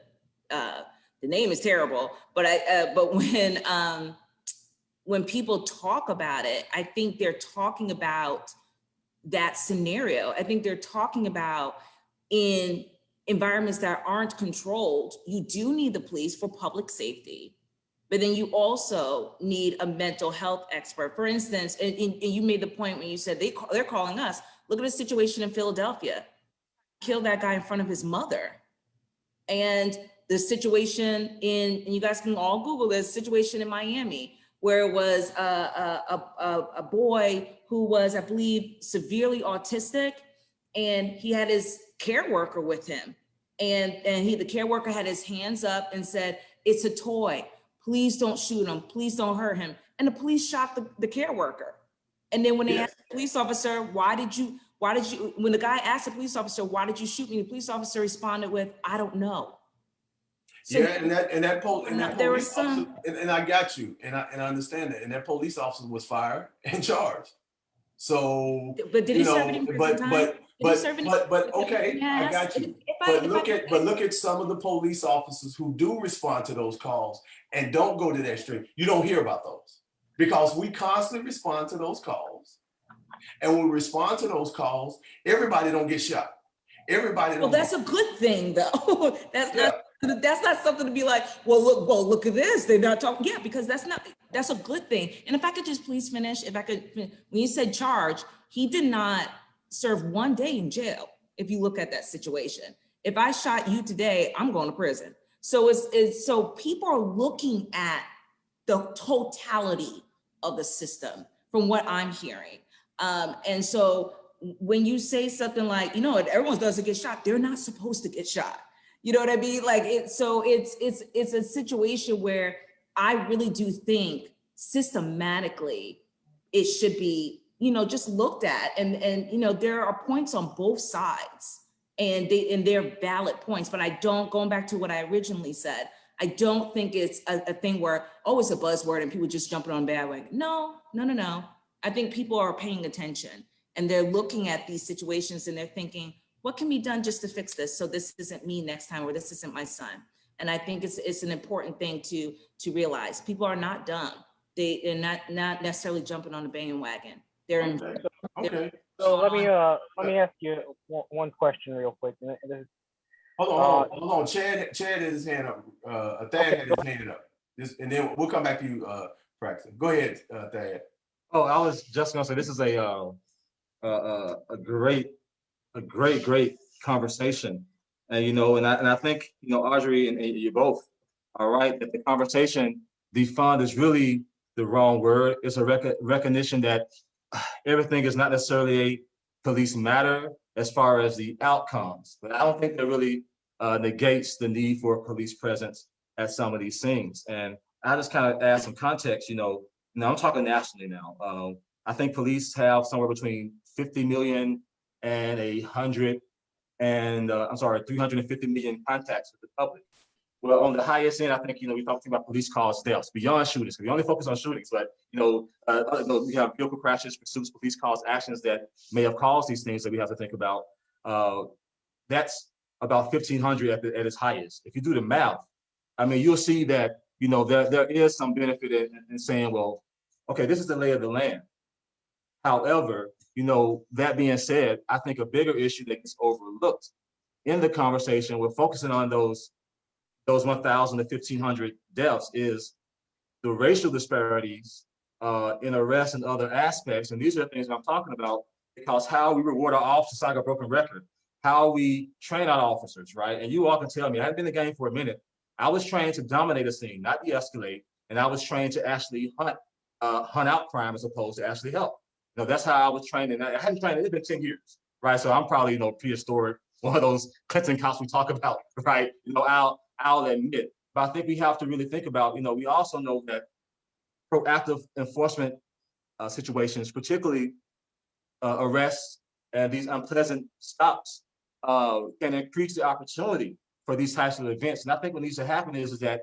Speaker 8: the name is terrible, but but when people talk about it, I think they're talking about that scenario. I think they're talking about in environments that aren't controlled, you do need the police for public safety, but then you also need a mental health expert. For instance, and you made the point when you said they're calling us. Look at the situation in Philadelphia. Killed that guy in front of his mother. And the situation and you guys can all Google this situation in Miami, where it was a boy who was, I believe, severely autistic, and he had his care worker with him. And the care worker had his hands up and said, "It's a toy. Please don't shoot him. Please don't hurt him." And the police shot the care worker. And then when they asked the police officer, when the guy asked the police officer, "Why did you shoot me?" The police officer responded with, "I don't know." So there was some,
Speaker 1: and I got you, and I understand that, and that police officer was fired and charged. So,
Speaker 8: but did he serve any prison time?
Speaker 1: But okay, I
Speaker 8: Yes.
Speaker 1: got you. But look at some of the police officers who do respond to those calls and don't go to that stream. You don't hear about those because we constantly respond to those calls, and when we respond to those calls, everybody don't get shot. Everybody.
Speaker 8: Well, that's a good thing, though. That's not something to be like, look at this. They're not talking. Yeah, because that's a good thing. And if I could just please finish, when you said charge, he did not serve 1 day in jail. If you look at that situation, if I shot you today, I'm going to prison. So so people are looking at the totality of the system from what I'm hearing. And so when you say something like, everyone doesn't get shot, they're not supposed to get shot. You know what I mean? Like it's a situation where I really do think systematically it should be, just looked at, and there are points on both sides, and they're valid points. But going back to what I originally said, I don't think it's a thing where, it's a buzzword and people just jumping on bandwagon. No. I think people are paying attention and they're looking at these situations and they're thinking, what can be done just to fix this so this isn't me next time, or this isn't my son? And I think it's an important thing to realize. People are not dumb. They're not necessarily jumping on the bandwagon. They're
Speaker 1: okay.
Speaker 4: So let me ask you one question real quick.
Speaker 1: Hold on. Chad had his hand up. Thad had his hand up. And then we'll come back to you, Braxton. Go ahead, Thad.
Speaker 6: Oh, I was just gonna say this is a great conversation, and I think Audrey and you both are right that the conversation defund is really the wrong word. It's a recognition that everything is not necessarily a police matter as far as the outcomes, but I don't think that really negates the need for police presence at some of these things. And I just kind of add some context. Now I'm talking nationally now. I think police have somewhere between 50 million and 350 million contacts with the public. Well, on the highest end, I think, we talked about police cause deaths beyond shootings. We only focus on shootings, but, we have vehicle crashes, pursuits, police cause actions that may have caused these things that we have to think about. That's about 1,500 at its highest. If you do the math, you'll see that, there is some benefit in saying, well, okay, this is the lay of the land. However, that being said, I think a bigger issue that gets overlooked in the conversation, we're focusing on those 1,000 to 1,500 deaths, is the racial disparities in arrests and other aspects. And these are the things I'm talking about, because how we reward our officers, like a broken record, how we train our officers, right? And you all can tell me, I haven't been in the game for a minute. I was trained to dominate a scene, not de-escalate. And I was trained to actually hunt out crime as opposed to actually help. That's how I was trained. And I hadn't trained, it's been 10 years, right? So I'm probably, prehistoric, one of those Clinton cops we talk about, right? I'll admit. But I think we have to really think about, we also know that proactive enforcement situations, particularly arrests and these unpleasant stops, can increase the opportunity for these types of events. And I think what needs to happen is that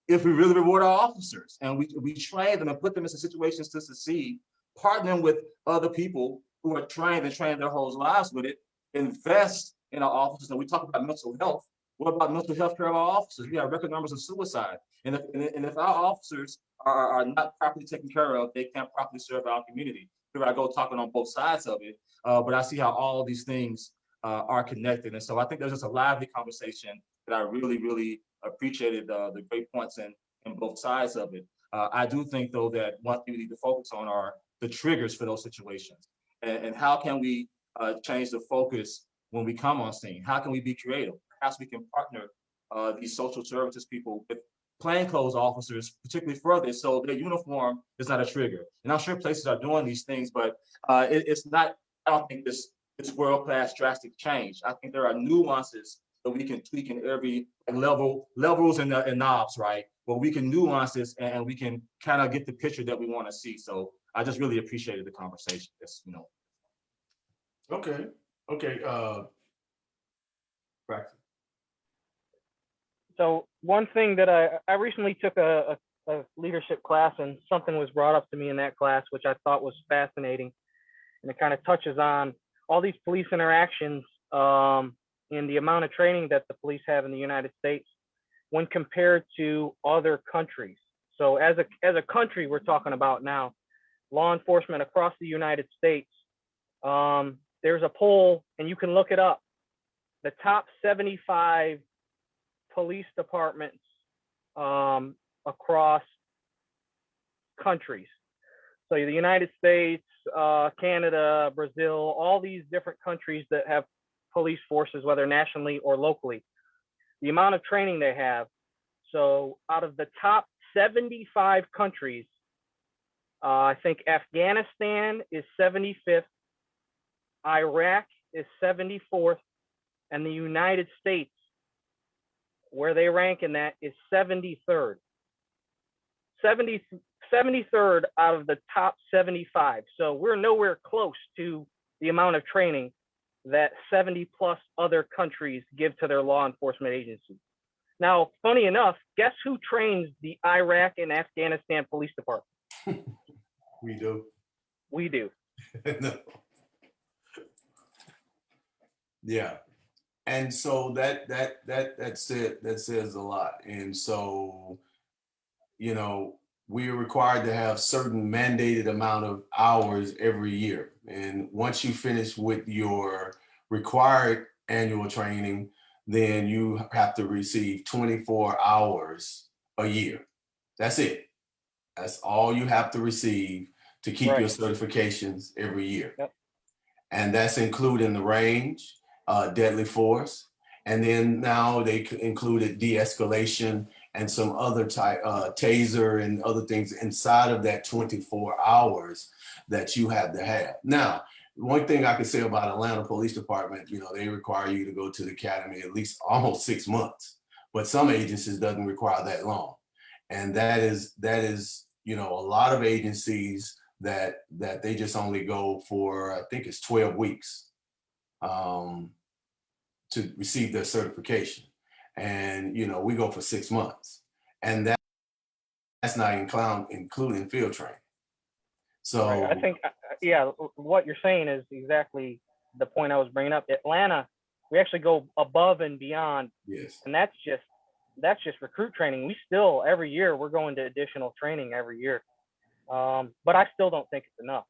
Speaker 6: if we really reward our officers and we train them and put them in situations to succeed, partner them with other people who are trained their whole lives with it, invest in our officers. And we talk about mental health. What about mental health care of our officers? We have record numbers of suicide. And if our officers are not properly taken care of, they can't properly serve our community. Here I go talking on both sides of it, but I see how all these things are connected. And so I think there's just a lively conversation that I really, really appreciated the great points in both sides of it. I do think, though, that one thing we need to focus on are the triggers for those situations. And how can we change the focus when we come on scene? How can we be creative? Perhaps we can partner these social services people with plainclothes officers, particularly for this, so their uniform is not a trigger. And I'm sure places are doing these things, but it's not, I don't think this world-class drastic change. I think there are nuances that we can tweak in every levels and knobs, right? Where we can nuance this and we can kind of get the picture that we want to see. So I just really appreciated the conversation.
Speaker 1: Okay. Braxton.
Speaker 4: So one thing that I recently took a leadership class, and something was brought up to me in that class, which I thought was fascinating. And it kind of touches on all these police interactions and the amount of training that the police have in the United States when compared to other countries. So as a country, we're talking about now, law enforcement across the United States, there's a poll, and you can look it up. The top 75 police departments across countries. So the United States, Canada, Brazil, all these different countries that have police forces, whether nationally or locally, the amount of training they have. So out of the top 75 countries, I think Afghanistan is 75th, Iraq is 74th, and the United States, where they rank in that, is 73rd. 73rd out of the top 75. So we're nowhere close to the amount of training that 70 plus other countries give to their law enforcement agencies. Now, funny enough, guess who trains the Iraq and Afghanistan police department?
Speaker 1: We do.
Speaker 4: We do.
Speaker 1: No. Yeah. And so that says a lot. And so, we are required to have certain mandated amount of hours every year. And once you finish with your required annual training, then you have to receive 24 hours a year. That's it. That's all you have to receive to keep your certifications every year.
Speaker 4: Yep.
Speaker 1: And that's including the range, deadly force. And then now they included de-escalation and some other type, taser and other things inside of that 24 hours that you have to have. Now, one thing I can say about Atlanta Police Department, they require you to go to the academy at least almost 6 months, but some agencies doesn't require that long. And that is, a lot of agencies that they just only go for, I think it's 12 weeks to receive their certification. And, we go for 6 months, and that's not including field training. So
Speaker 4: I think, what you're saying is exactly the point I was bringing up. Atlanta, we actually go above and beyond.
Speaker 1: Yes.
Speaker 4: And that's just recruit training. We still, every year, we're going to additional training every year. But I still don't think it's enough.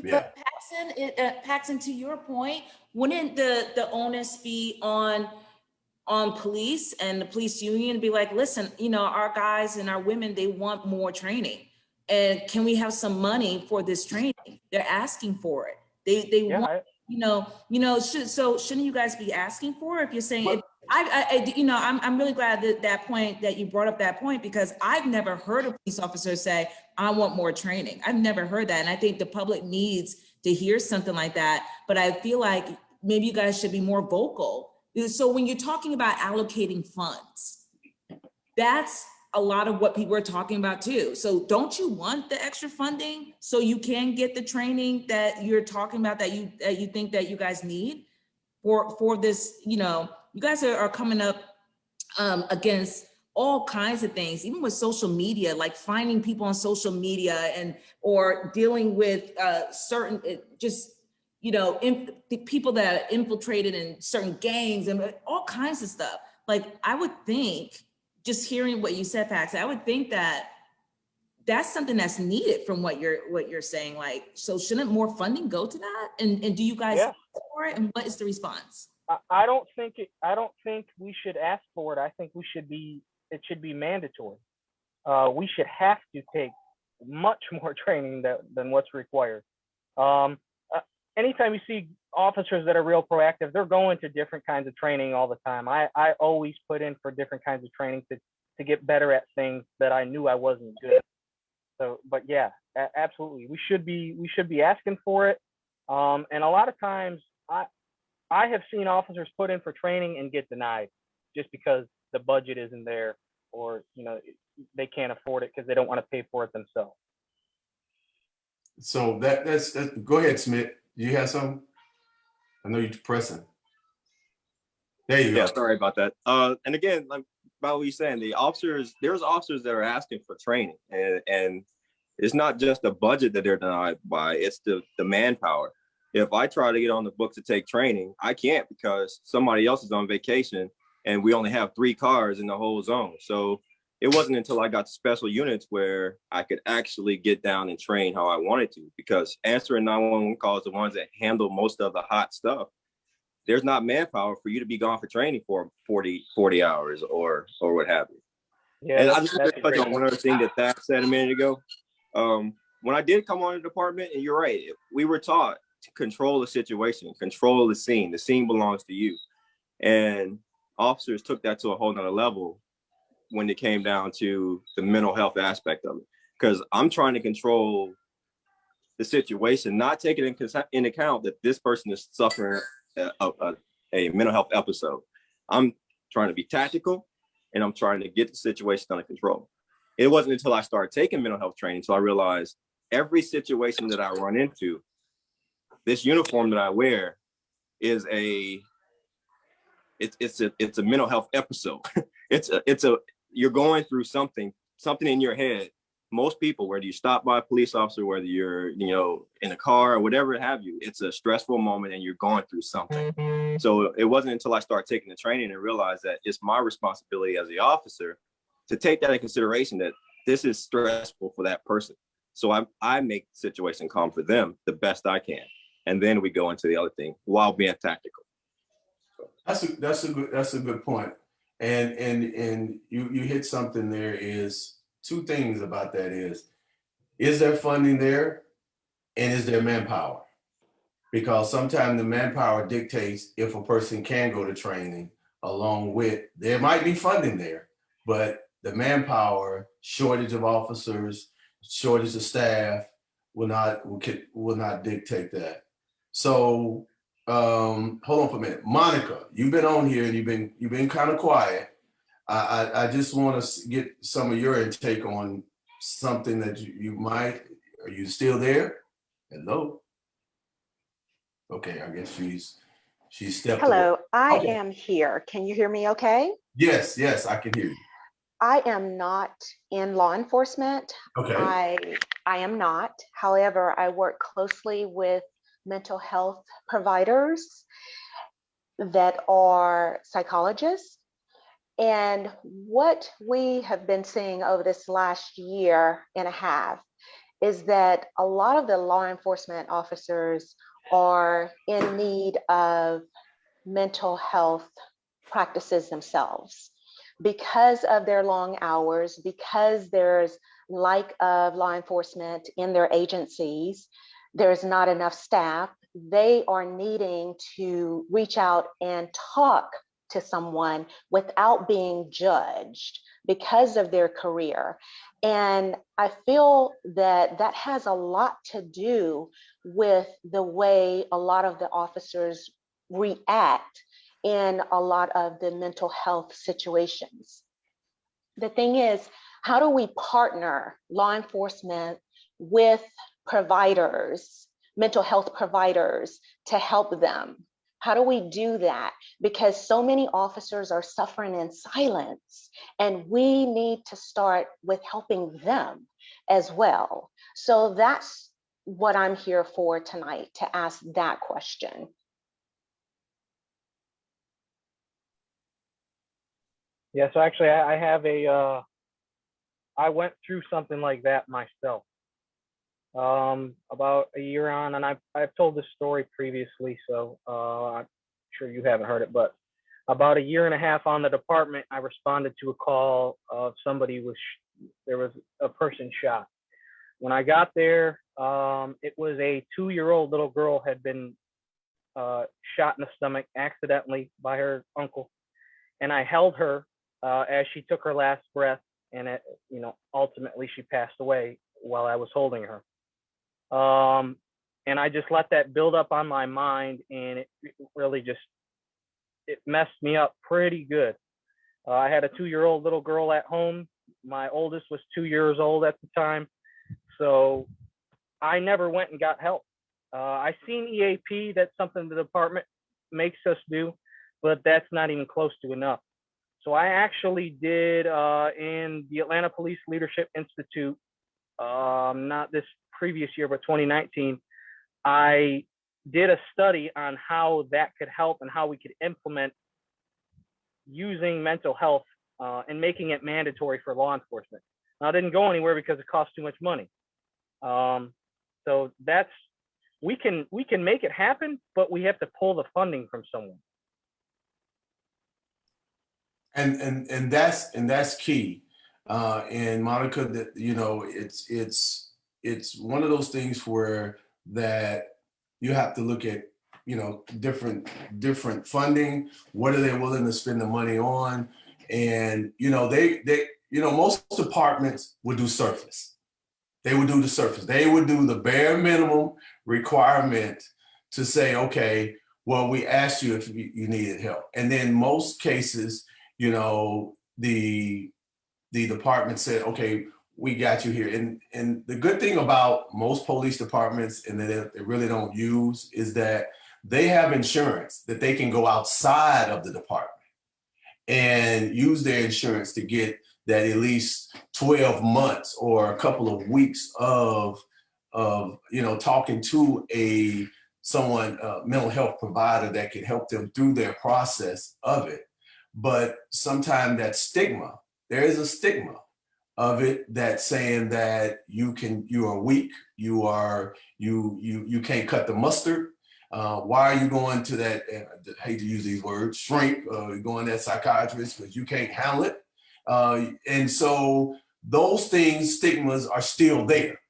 Speaker 1: Yeah.
Speaker 8: But Paxton, to your point, wouldn't the onus be on police and the police union be like, listen, our guys and our women, they want more training, and can we have some money for this training? They're asking for it. They want, shouldn't you guys be asking for it? If you're saying, I'm really glad that point that you brought up that point, because I've never heard a police officer say, I want more training. I've never heard that. And I think the public needs to hear something like that. But I feel like maybe you guys should be more vocal. So when you're talking about allocating funds, that's a lot of what people are talking about too. So don't you want the extra funding so you can get the training that you're talking about, that you think that you guys need for this? You guys are coming up against all kinds of things, even with social media, like finding people on social media or dealing with certain, the people that are infiltrated in certain gangs and all kinds of stuff. Like, I would think, just hearing what you said, Pax, I would think that that's something that's needed from what you're saying. Like, so shouldn't more funding go to that? And do you guys
Speaker 4: Yeah.
Speaker 8: ask for it? And what is the response?
Speaker 4: I don't think we should ask for it. I think it should be mandatory. We should have to take much more training than what's required. Anytime you see officers that are real proactive, they're going to different kinds of training all the time. I always put in for different kinds of training to get better at things that I knew I wasn't good at. So, but yeah, absolutely. We should be asking for it. And a lot of times I have seen officers put in for training and get denied just because the budget isn't there, or, they can't afford it because they don't want to pay for it themselves.
Speaker 1: So that's go ahead, Smith. You have something? I know you're pressing. There you go.
Speaker 7: Yeah, sorry about that. And again, like about what you're saying, there's officers that are asking for training, and it's not just the budget that they're denied by, it's the manpower. If I try to get on the book to take training, I can't because somebody else is on vacation and we only have 3 cars in the whole zone. So it wasn't until I got to special units where I could actually get down and train how I wanted to, because answering 911 calls, the ones that handle most of the hot stuff, there's not manpower for you to be gone for training for 40 hours or what have you.
Speaker 4: Yeah,
Speaker 7: And I just want to touch on one other thing that Thad said a minute ago. When I did come on the department, and you're right, we were taught to control the situation, control the scene. The scene belongs to you. And officers took that to a whole nother level when it came down to the mental health aspect of it. Because I'm trying to control the situation, not taking in account that this person is suffering a mental health episode. I'm trying to be tactical, and I'm trying to get the situation under control. It wasn't until I started taking mental health training until I realized every situation that I run into, this uniform that I wear is it's a mental health episode. You're going through something in your head. Most people, whether you stop by a police officer, whether you're, in a car or whatever have you, it's a stressful moment and you're going through something. So it wasn't until I started taking the training and realized that it's my responsibility as the officer to take that in consideration, that this is stressful for that person. So I make the situation calm for them the best I can. And then we go into the other thing while being tactical.
Speaker 1: That's a good point. And you hit something there. Is 2 things about that is there funding there, and is there manpower? Because sometimes the manpower dictates if a person can go to training, along with, there might be funding there, but the manpower, shortage of officers, shortage of staff will not dictate that. So hold on for a minute. Monica, you've been on here and you've been kind of quiet. I just want to get some of your intake on something that you might. Are you still there? Hello? Okay, I guess she's stepped away.
Speaker 9: Hello, I
Speaker 1: Okay.
Speaker 9: am here. Can you hear me okay?
Speaker 1: Yes, I can hear you.
Speaker 9: I am not in law enforcement.
Speaker 1: Okay.
Speaker 9: I am not. However, I work closely with mental health providers that are psychologists. And what we have been seeing over this last year and a half is that a lot of the law enforcement officers are in need of mental health practices themselves because of their long hours, because there's lack of law enforcement in their agencies, there's not enough staff. They are needing to reach out and talk to someone without being judged because of their career. And I feel that that has a lot to do with the way a lot of the officers react in a lot of the mental health situations. The thing is, how do we partner law enforcement with providers, mental health providers, to help them? How do we do that? Because so many officers are suffering in silence, and we need to start with helping them as well. So that's what I'm here for tonight, to ask that question.
Speaker 4: Yeah, so actually I have a, I went through something like that myself. About a year on, and I've told this story previously, so I'm sure you haven't heard it, but about a year and a half on the department, I responded to a call of somebody there was a person shot. When I got there, it was a 2-year-old little girl had been shot in the stomach accidentally by her uncle, and I held her as she took her last breath, and ultimately she passed away while I was holding her. And I just let that build up on my mind, and it really it messed me up pretty good. I had a 2-year-old little girl at home. My oldest was 2 years old at the time. So I never went and got help. I seen EAP, that's something the department makes us do, but that's not even close to enough. So I actually did in the Atlanta Police Leadership Institute, not this previous year, but 2019, I did a study on how that could help and how we could implement using mental health and making it mandatory for law enforcement. Now, it didn't go anywhere because it cost too much money. So we can make it happen, but we have to pull the funding from someone.
Speaker 1: And that's key. And Monica, that it's one of those things where that you have to look at different funding. What are they willing to spend the money on? And they most departments would do surface. They would do the surface. They would do the bare minimum requirement to say, okay, well, we asked you if you needed help. And then most cases, the department said, okay, we got you here. And the good thing about most police departments, and that they really don't use, is that they have insurance that they can go outside of the department and use their insurance to get that at least 12 months or a couple of weeks of talking to someone, mental health provider that can help them through their process of it. But sometimes that stigma, there is a stigma of it that's saying that you are weak, you can't cut the mustard. Why are you going to that, I hate to use these words, shrink, going to that psychiatrist because you can't handle it. And so those things, stigmas are still there.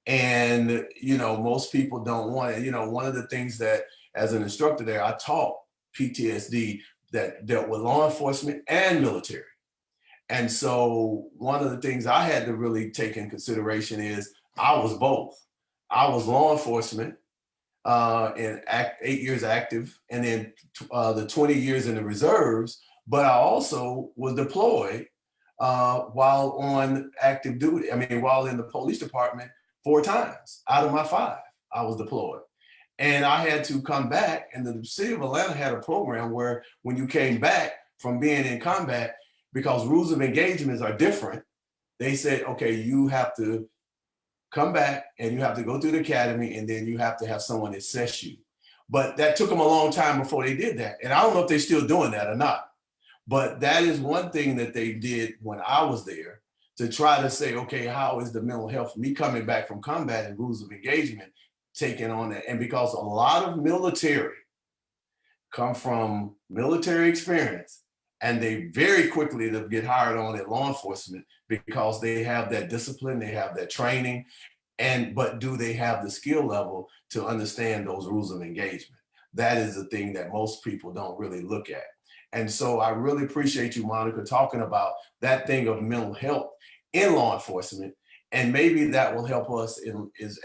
Speaker 1: And, most people don't want it. One of the things that as an instructor there, I taught PTSD that dealt with law enforcement and military. And so one of the things I had to really take in consideration is I was both. I was law enforcement and 8 years active, and then the 20 years in the reserves, but I also was deployed while on active duty. While in the police department 4 times out of my 5, I was deployed. And I had to come back, and the city of Atlanta had a program where when you came back from being in combat, because rules of engagements are different, they said, okay, you have to come back and you have to go through the academy, and then you have to have someone assess you. But that took them a long time before they did that. And I don't know if they're still doing that or not. But that is one thing that they did when I was there, to try to say, okay, how is the mental health, me coming back from combat and rules of engagement, taking on that? And because a lot of military come from military experience, and they very quickly to get hired on at law enforcement because they have that discipline, they have that training, but do they have the skill level to understand those rules of engagement? That is the thing that most people don't really look at. And so I really appreciate you, Monica, talking about that thing of mental health in law enforcement. And maybe that will help us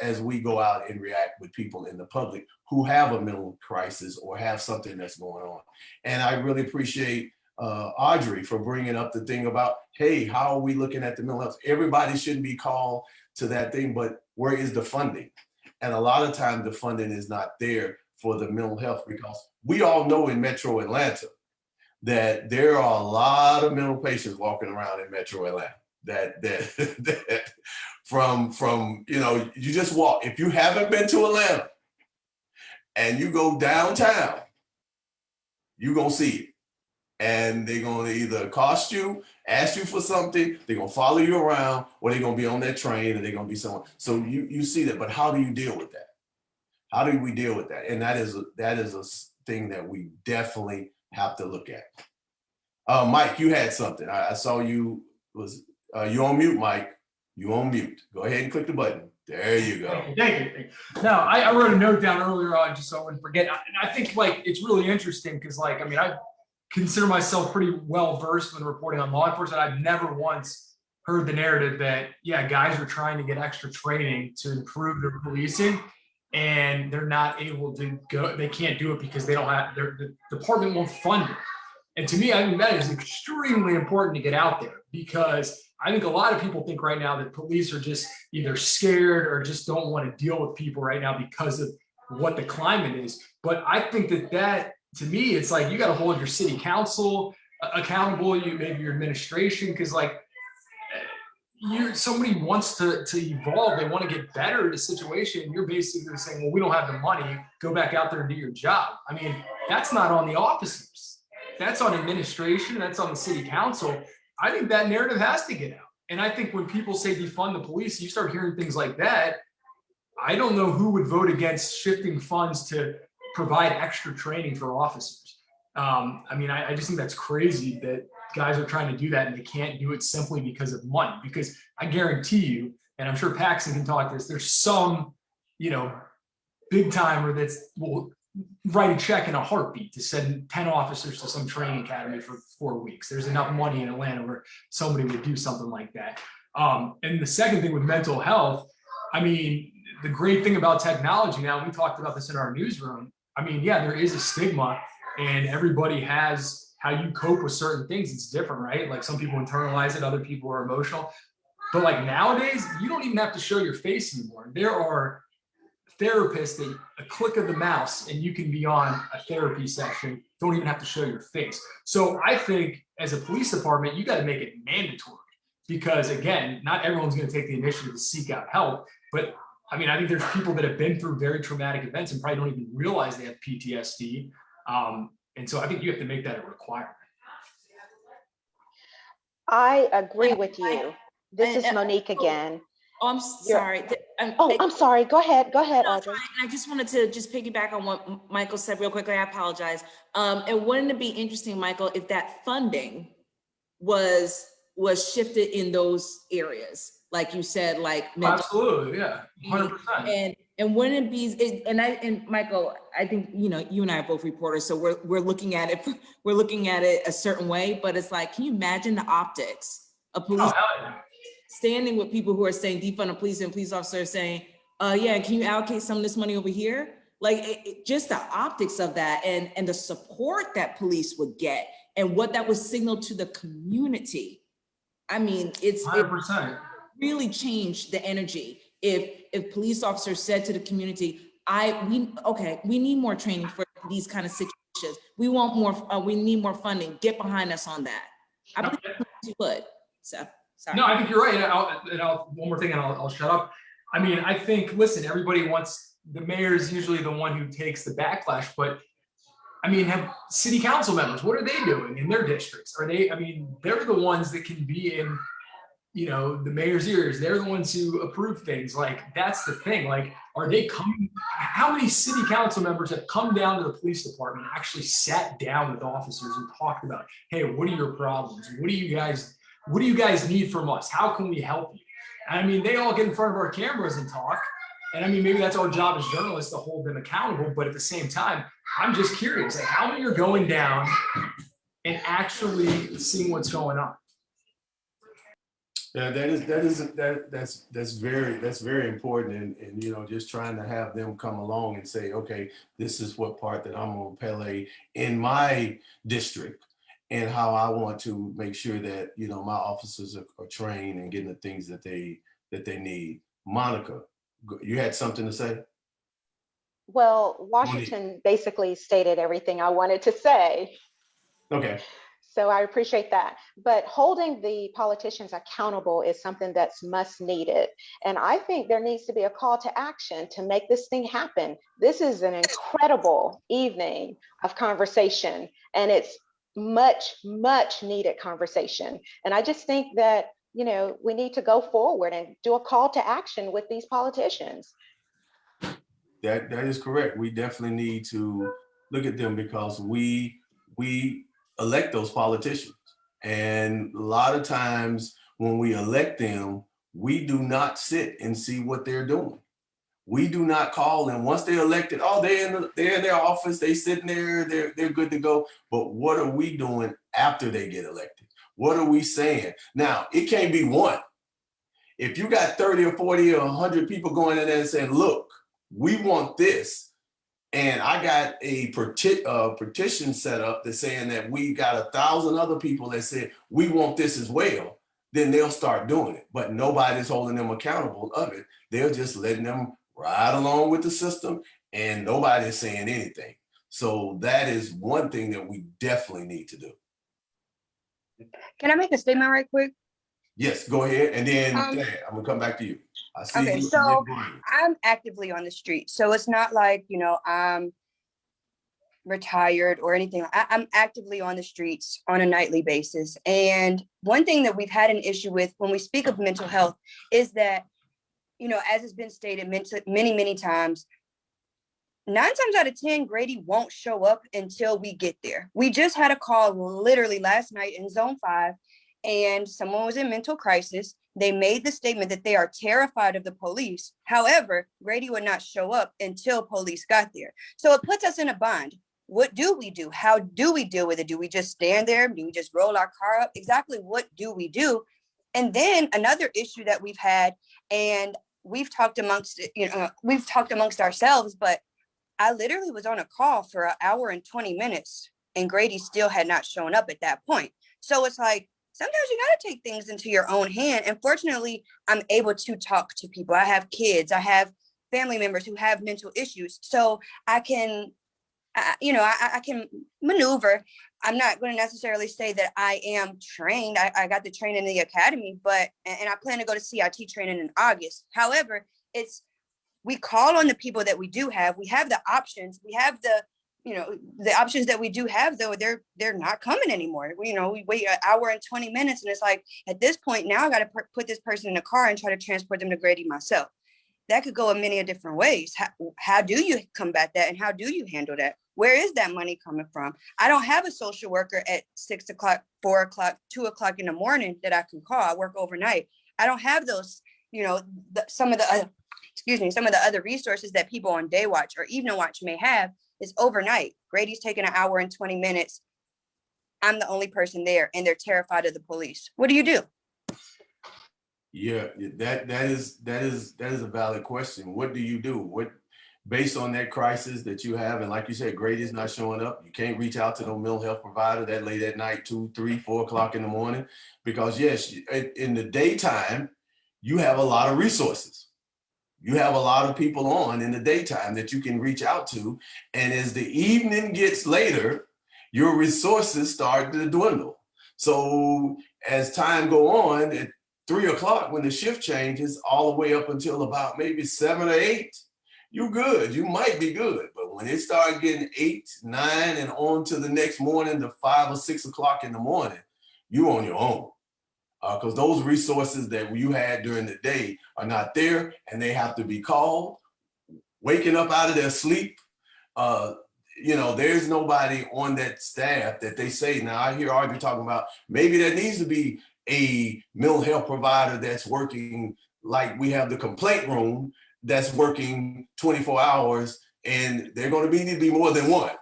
Speaker 1: as we go out and react with people in the public who have a mental crisis or have something that's going on. And I really appreciate Audrey for bringing up the thing about, hey, how are we looking at the mental health? Everybody shouldn't be called to that thing, but where is the funding? And a lot of times the funding is not there for the mental health, because we all know in Metro Atlanta that there are a lot of mental patients walking around in Metro Atlanta that from, you know, you just walk. If you haven't been to Atlanta and you go downtown, you're gonna see it. And they're gonna either accost you, ask you for something, they're gonna follow you around, or they're gonna be on that train and they're gonna be somewhere. So you see that, but how do you deal with that? How do we deal with that? And that is a thing that we definitely have to look at. Mike, you had something. I saw you was you on mute, Mike. You on mute. Go ahead and click the button. There you go.
Speaker 2: Thank you. No, I wrote a note down earlier on just so I wouldn't forget. And I think like it's really interesting because like, I mean, I consider myself pretty well versed when reporting on law enforcement. I've never once heard the narrative that, yeah, guys are trying to get extra training to improve their policing and they're not able to go, they can't do it because they don't have, the department won't fund it. And to me, I think that is extremely important to get out there because I think a lot of people think right now that police are just either scared or just don't want to deal with people right now because of what the climate is. But I think that to me, it's like you got to hold your city council accountable, maybe your administration, because like somebody wants to evolve, they want to get better in a situation. You're basically saying, well, we don't have the money, go back out there and do your job. I mean, that's not on the officers. That's on administration, that's on the city council. I think that narrative has to get out. And I think when people say defund the police, you start hearing things like that. I don't know who would vote against shifting funds to provide extra training for officers. I mean, I just think that's crazy that guys are trying to do that and they can't do it simply because of money. Because I guarantee you, and I'm sure Paxton can talk this, there's some, you know, big timer that's will write a check in a heartbeat to send 10 officers to some training academy for 4 weeks. There's enough money in Atlanta where somebody would do something like that. And the second thing with mental health, I mean, the great thing about technology now, we talked about this in our newsroom. I mean, yeah, there is a stigma and everybody has how you cope with certain things. It's different, right? Like some people internalize it, other people are emotional. But like nowadays, you don't even have to show your face anymore. There are therapists that a click of the mouse and you can be on a therapy session, don't even have to show your face. So I think as a police department, you got to make it mandatory because again, not everyone's going to take the initiative to seek out help. But I mean, I think there's people that have been through very traumatic events and probably don't even realize they have PTSD. And so I think you have to make that a requirement.
Speaker 9: I agree with you. This is Monique again.
Speaker 8: Oh, I'm sorry.
Speaker 9: I'm sorry. Go ahead, Audrey.
Speaker 8: I just wanted to just piggyback on what Michael said real quickly. I apologize. And wouldn't it be interesting, Michael, if that funding was shifted in those areas, like you said, like mental.
Speaker 2: Absolutely, yeah, 100%.
Speaker 8: And wouldn't it be? And Michael, I think you and I are both reporters, so we're looking at it. We're looking at it a certain way, but it's like, can you imagine the optics of police? Standing with people who are saying defund the police and police officers saying, yeah, can you allocate some of this money over here? Like just the optics of that and the support that police would get and what that would signal to the community. I mean, it really changed the energy. If police officers said to the community, we need more training for these kind of situations. We want more, we need more funding. Get behind us on that. I believe you would, so. Sorry.
Speaker 2: No, I think you're right. One more thing and I'll shut up. I mean, I think, listen, everybody wants, the mayor is usually the one who takes the backlash, but I mean, have city council members, what are they doing in their districts? They're the ones that can be in, the mayor's ears. They're the ones who approve things. Like, that's the thing. Like, are they coming? How many city council members have come down to the police department, and actually sat down with officers and talked about, hey, what are your problems? What do you guys need from us? How can we help you? And I mean, they all get in front of our cameras and talk. And I mean, maybe that's our job as journalists to hold them accountable. But at the same time, I'm just curious, like how many are going down and actually seeing what's going on?
Speaker 1: Yeah, that's very important, and just trying to have them come along and say, okay, this is what part that I'm gonna play in my district, and how I want to make sure that my officers are trained and getting the things that they need. Monica, you had something to say?
Speaker 9: Well, Washington basically stated everything I wanted to say.
Speaker 1: Okay.
Speaker 9: So I appreciate that. But holding the politicians accountable is something that's must needed. And I think there needs to be a call to action to make this thing happen. This is an incredible evening of conversation, and it's much, much needed conversation. And I just think that, you know, we need to go forward and do a call to action with these politicians.
Speaker 1: That is correct. We definitely need to look at them because we elect those politicians. And a lot of times when we elect them, we do not sit and see what they're doing. We do not call them once they're elected. Oh, they're in their office, they sitting there, they're good to go. But what are we doing after they get elected? What are we saying? Now, it can't be one. If you got 30 or 40 or 100 people going in there and saying, look, we want this, and I got a petition set up that's saying that we got 1,000 other people that said we want this as well, then they'll start doing it. But nobody's holding them accountable of it. They're just letting them ride along with the system, and nobody's saying anything. So that is one thing that we definitely need to do.
Speaker 10: Can I make a statement right quick?
Speaker 1: Yes, go ahead. And then I'm gonna come back to you. I see
Speaker 10: Okay,
Speaker 1: you.
Speaker 10: so I'm actively on the street. So it's not like, you know, I'm retired or anything. I'm actively on the streets on a nightly basis. And one thing that we've had an issue with when we speak of mental health is that, you know, as has been stated many, many times, 9 times out of 10, Grady won't show up until we get there. We just had a call literally last night in Zone 5, and someone was in mental crisis. They made the statement that they are terrified of the police. However, Grady would not show up until police got there. So it puts us in a bind. What do we do? How do we deal with it? Do we just stand there? Do we just roll our car up? Exactly what do we do? And then another issue that we've had, and we've talked amongst ourselves, but I literally was on a call for 1 hour and 20 minutes and Grady still had not shown up at that point. So it's like, sometimes you got to take things into your own hand. And fortunately, I'm able to talk to people. I have kids, I have family members who have mental issues. So I can, I can maneuver. I'm not going to necessarily say that I am trained. I got the training in the academy, and I plan to go to CIT training in August. However, we call on the people that we do have. We have the options. We have the options that we do have, though, they're not coming anymore. We wait 1 hour and 20 minutes, and it's like, at this point now I got to put this person in a car and try to transport them to Grady myself. That could go in many different ways. How do you combat that, and how do you handle that? Where is that money coming from? I don't have a social worker at 6 o'clock, 4 o'clock, 2 o'clock in the morning that I can call. I work overnight. I don't have those, some of the other resources that people on day watch or evening watch may have. Is overnight. Grady's taking 1 hour and 20 minutes. I'm the only person there, and they're terrified of the police. What do you do?
Speaker 1: Yeah, that is a valid question. What do you do? What, based on that crisis that you have, and like you said, Grady's not showing up. You can't reach out to no mental health provider that late at night, 2, 3, 4 o'clock in the morning, because yes, in the daytime, you have a lot of resources. You have a lot of people on in the daytime that you can reach out to. And as the evening gets later, your resources start to dwindle. So as time go on, at 3 o'clock, when the shift changes, all the way up until about maybe 7 or 8, you're good. You might be good. But when it starts getting 8, 9, and on to the next morning to 5 or 6 o'clock in the morning, you're on your own. Because those resources that you had during the day are not there, and they have to be called, waking up out of their sleep. There's nobody on that staff that they say. Now I hear Audrey talking about maybe there needs to be a mental health provider that's working, like we have the complaint room that's working 24 hours, and they're going to need to be more than one,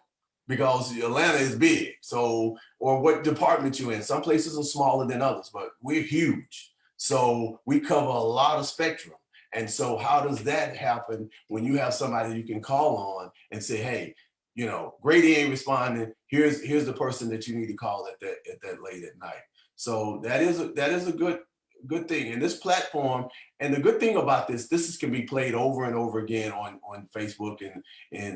Speaker 1: because Atlanta is big. So, or what department you're in. Some places are smaller than others, but we're huge. So we cover a lot of spectrum. And so how does that happen when you have somebody you can call on and say, hey, Grady ain't responding. Here's the person that you need to call at that late at night. So that is a good thing. And this platform, and the good thing about this can be played over and over again on Facebook, and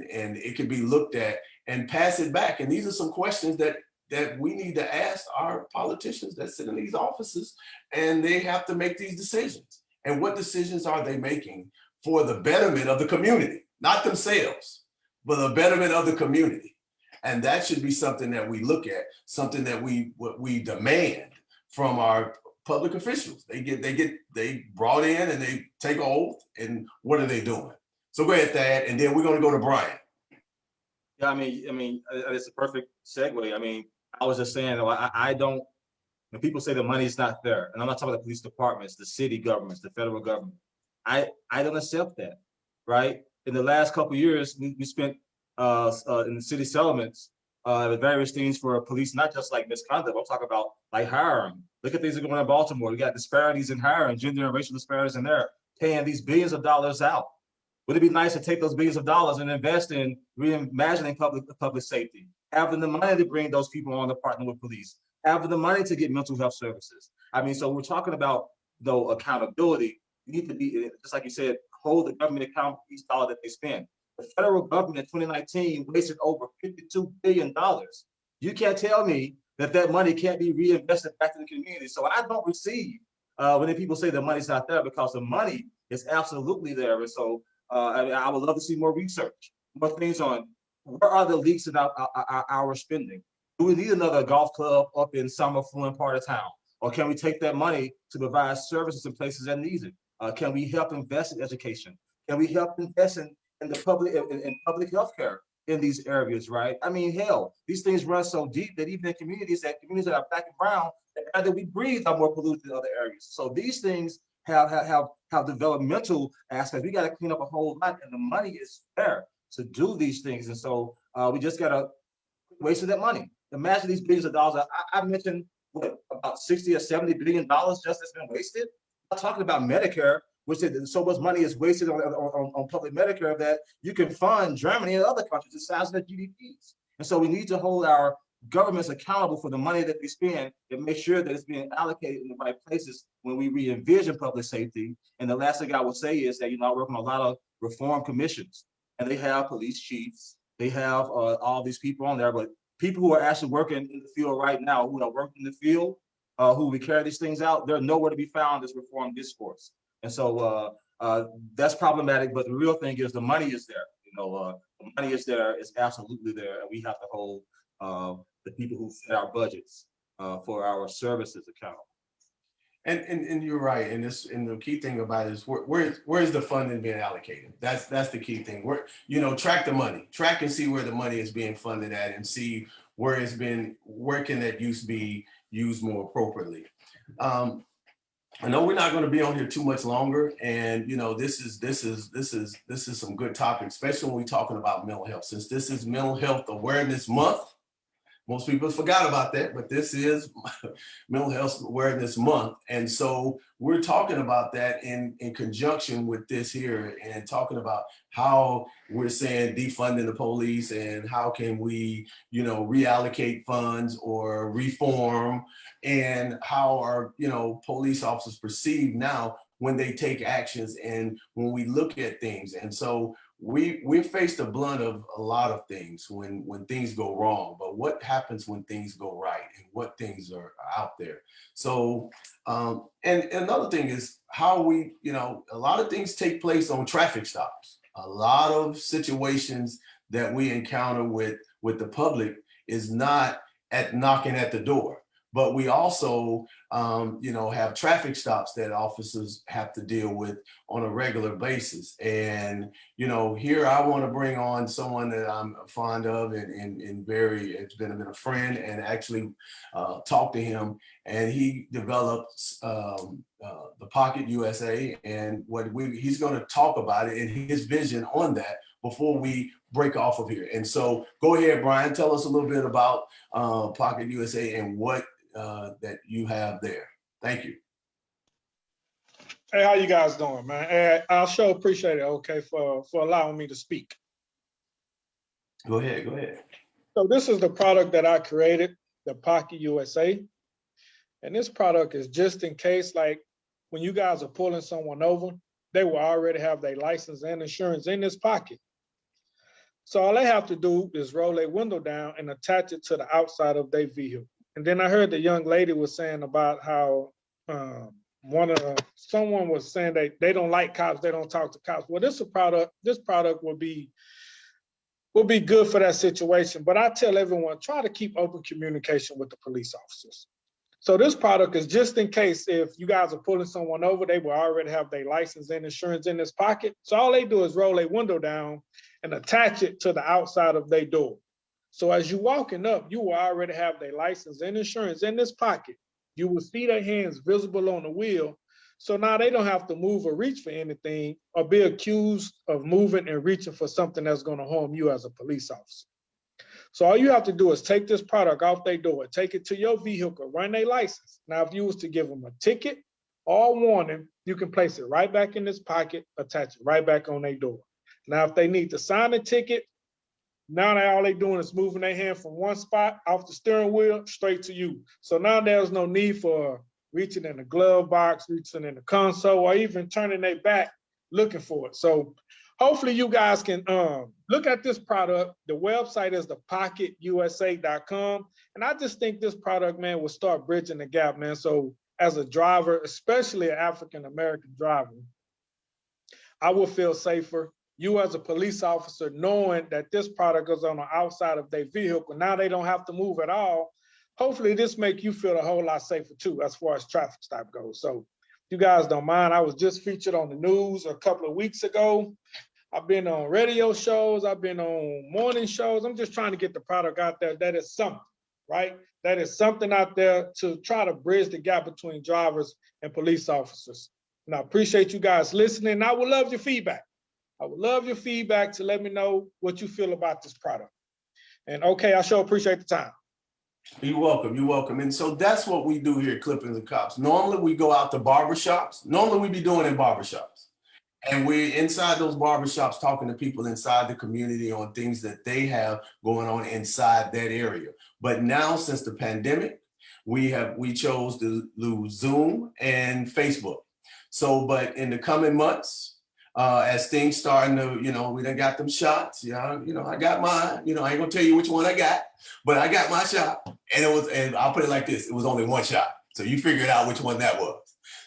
Speaker 1: it can be looked at and pass it back. And these are some questions that that we need to ask our politicians that sit in these offices, and they have to make these decisions. And what decisions are they making for the betterment of the community, not themselves, but the betterment of the community? And that should be something that we look at, something that we demand from our public officials. They brought in and they take an oath, and what are they doing? So go ahead, Thad, and then we're going to go to Brian.
Speaker 6: Yeah, I mean, it's a perfect segue. I mean, I was just saying, I don't, when people say the money's not there, and I'm not talking about the police departments, the city governments, the federal government, I don't accept that, right? In the last couple of years, we spent in the city settlements, various things for police, not just like misconduct. I'm talking about like hiring. Look at things that are going on in Baltimore. We got disparities in hiring, gender and racial disparities in there, paying these billions of dollars out. Would it be nice to take those billions of dollars and invest in reimagining public safety, having the money to bring those people on to partner with police, having the money to get mental health services? I mean, so we're talking about though accountability. You need to be, just like you said, hold the government accountable for each dollar that they spend. The federal government in 2019 wasted over $52 billion. You can't tell me that money can't be reinvested back to the community. So I don't receive when people say the money's not there, because the money is absolutely there. And so I would love to see more research, more things on where are the leaks in our spending. Do we need another golf club up in some affluent part of town? Or can we take that money to provide services in places that need it? Can we help invest in education? Can we help invest in the public health care in these areas, right? I mean, hell, these things run so deep that even in communities that are black and brown, the air that we breathe are more polluted than other areas. So these things have developmental aspects. We got to clean up a whole lot, and the money is there to do these things. And so we just got to waste that money. Imagine these billions of dollars. I mentioned what, about 60 or 70 billion dollars just that's been wasted. I'm talking about Medicare, which is so much money is wasted on public Medicare that you can fund Germany and other countries the size of their GDPs. And so we need to hold our governments accountable for the money that they spend and make sure that it's being allocated in the right places when we re-envision public safety. And the last thing I would say is that, I work on a lot of reform commissions, and they have police chiefs, they have all these people on there, but people who are actually working in the field right now, who are working in the field, who we carry these things out, they're nowhere to be found in this reform discourse. And so that's problematic, but the real thing is the money is there. The money is there, it's absolutely there, and we have to hold the people who set our budgets for our services accountable.
Speaker 1: And you're right. And the key thing about it is where's the funding being allocated? That's the key thing. Track the money, track and see where the money is being funded at, and see where can that use be used more appropriately. I know we're not going to be on here too much longer, and this is some good topics, especially when we're talking about mental health. Since this is Mental Health Awareness Month, most people forgot about that, but this is Mental Health Awareness Month. And so we're talking about that in conjunction with this here, and talking about how we're saying defunding the police and how can we, reallocate funds or reform, and how are, police officers perceived now when they take actions and when we look at things. And so we face the blunt of a lot of things when things go wrong, but what happens when things go right, and what things are out there. So and another thing is how we, a lot of things take place on traffic stops. A lot of situations that we encounter with the public is not at knocking at the door, but we also have traffic stops that officers have to deal with on a regular basis. And here I want to bring on someone that I'm fond of and it's been a friend, and actually talked to him, and he developed the Pocket USA, and he's going to talk about it and his vision on that before we break off of here. And so go ahead, Brian, tell us a little bit about Pocket USA and what that you have there. Thank you.
Speaker 11: Hey, how you guys doing, man? I sure appreciate it, okay, for allowing me to speak.
Speaker 1: Go ahead.
Speaker 11: So this is the product that I created, the Pocket USA. And this product is just in case, like when you guys are pulling someone over, they will already have their license and insurance in this pocket. So all they have to do is roll their window down and attach it to the outside of their vehicle. And then I heard the young lady was saying about how someone was saying they don't like cops, they don't talk to cops. Well, this product will be good for that situation. But I tell everyone, try to keep open communication with the police officers. So this product is just in case if you guys are pulling someone over, they will already have their license and insurance in this pocket. So all they do is roll their window down and attach it to the outside of their door. So as you walking up, you will already have their license and insurance in this pocket. You will see their hands visible on the wheel. So now they don't have to move or reach for anything or be accused of moving and reaching for something that's going to harm you as a police officer. So all you have to do is take this product off their door, take it to your vehicle, run their license. Now, if you was to give them a ticket or a warning, you can place it right back in this pocket, attach it right back on their door. Now, if they need to sign a ticket, now all they doing is moving their hand from one spot off the steering wheel straight to you. So now there's no need for reaching in the glove box, reaching in the console, or even turning their back looking for it. So hopefully you guys can look at this product. The website is thepocketusa.com. And I just think this product, man, will start bridging the gap, man. So as a driver, especially an African-American driver, I will feel safer. You as a police officer, knowing that this product is on the outside of their vehicle, now they don't have to move at all. Hopefully this make you feel a whole lot safer too, as far as traffic stop goes. So if you guys don't mind, I was just featured on the news a couple of weeks ago. I've been on radio shows. I've been on morning shows. I'm just trying to get the product out there. That is something, right? That is something out there to try to bridge the gap between drivers and police officers. And I appreciate you guys listening. I would love your feedback. I would love your feedback to let me know what you feel about this product. And okay, I sure appreciate the time.
Speaker 1: You're welcome. You're welcome. And so that's what we do here at Clippings and Cops. Normally we go out to barbershops. Normally we be doing in barbershops. And we're inside those barbershops talking to people inside the community on things that they have going on inside that area. But now since the pandemic, we chose to lose Zoom and Facebook. So, but in the coming months, as things starting to, we done got them shots. I got mine. I ain't gonna tell you which one I got, but I got my shot. And I'll put it like this: it was only one shot. So you figured out which one that was.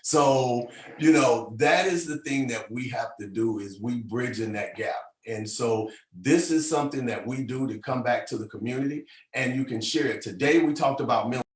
Speaker 1: So that is the thing that we have to do, is we bridging that gap. And so this is something that we do to come back to the community, and you can share it. Today we talked about mental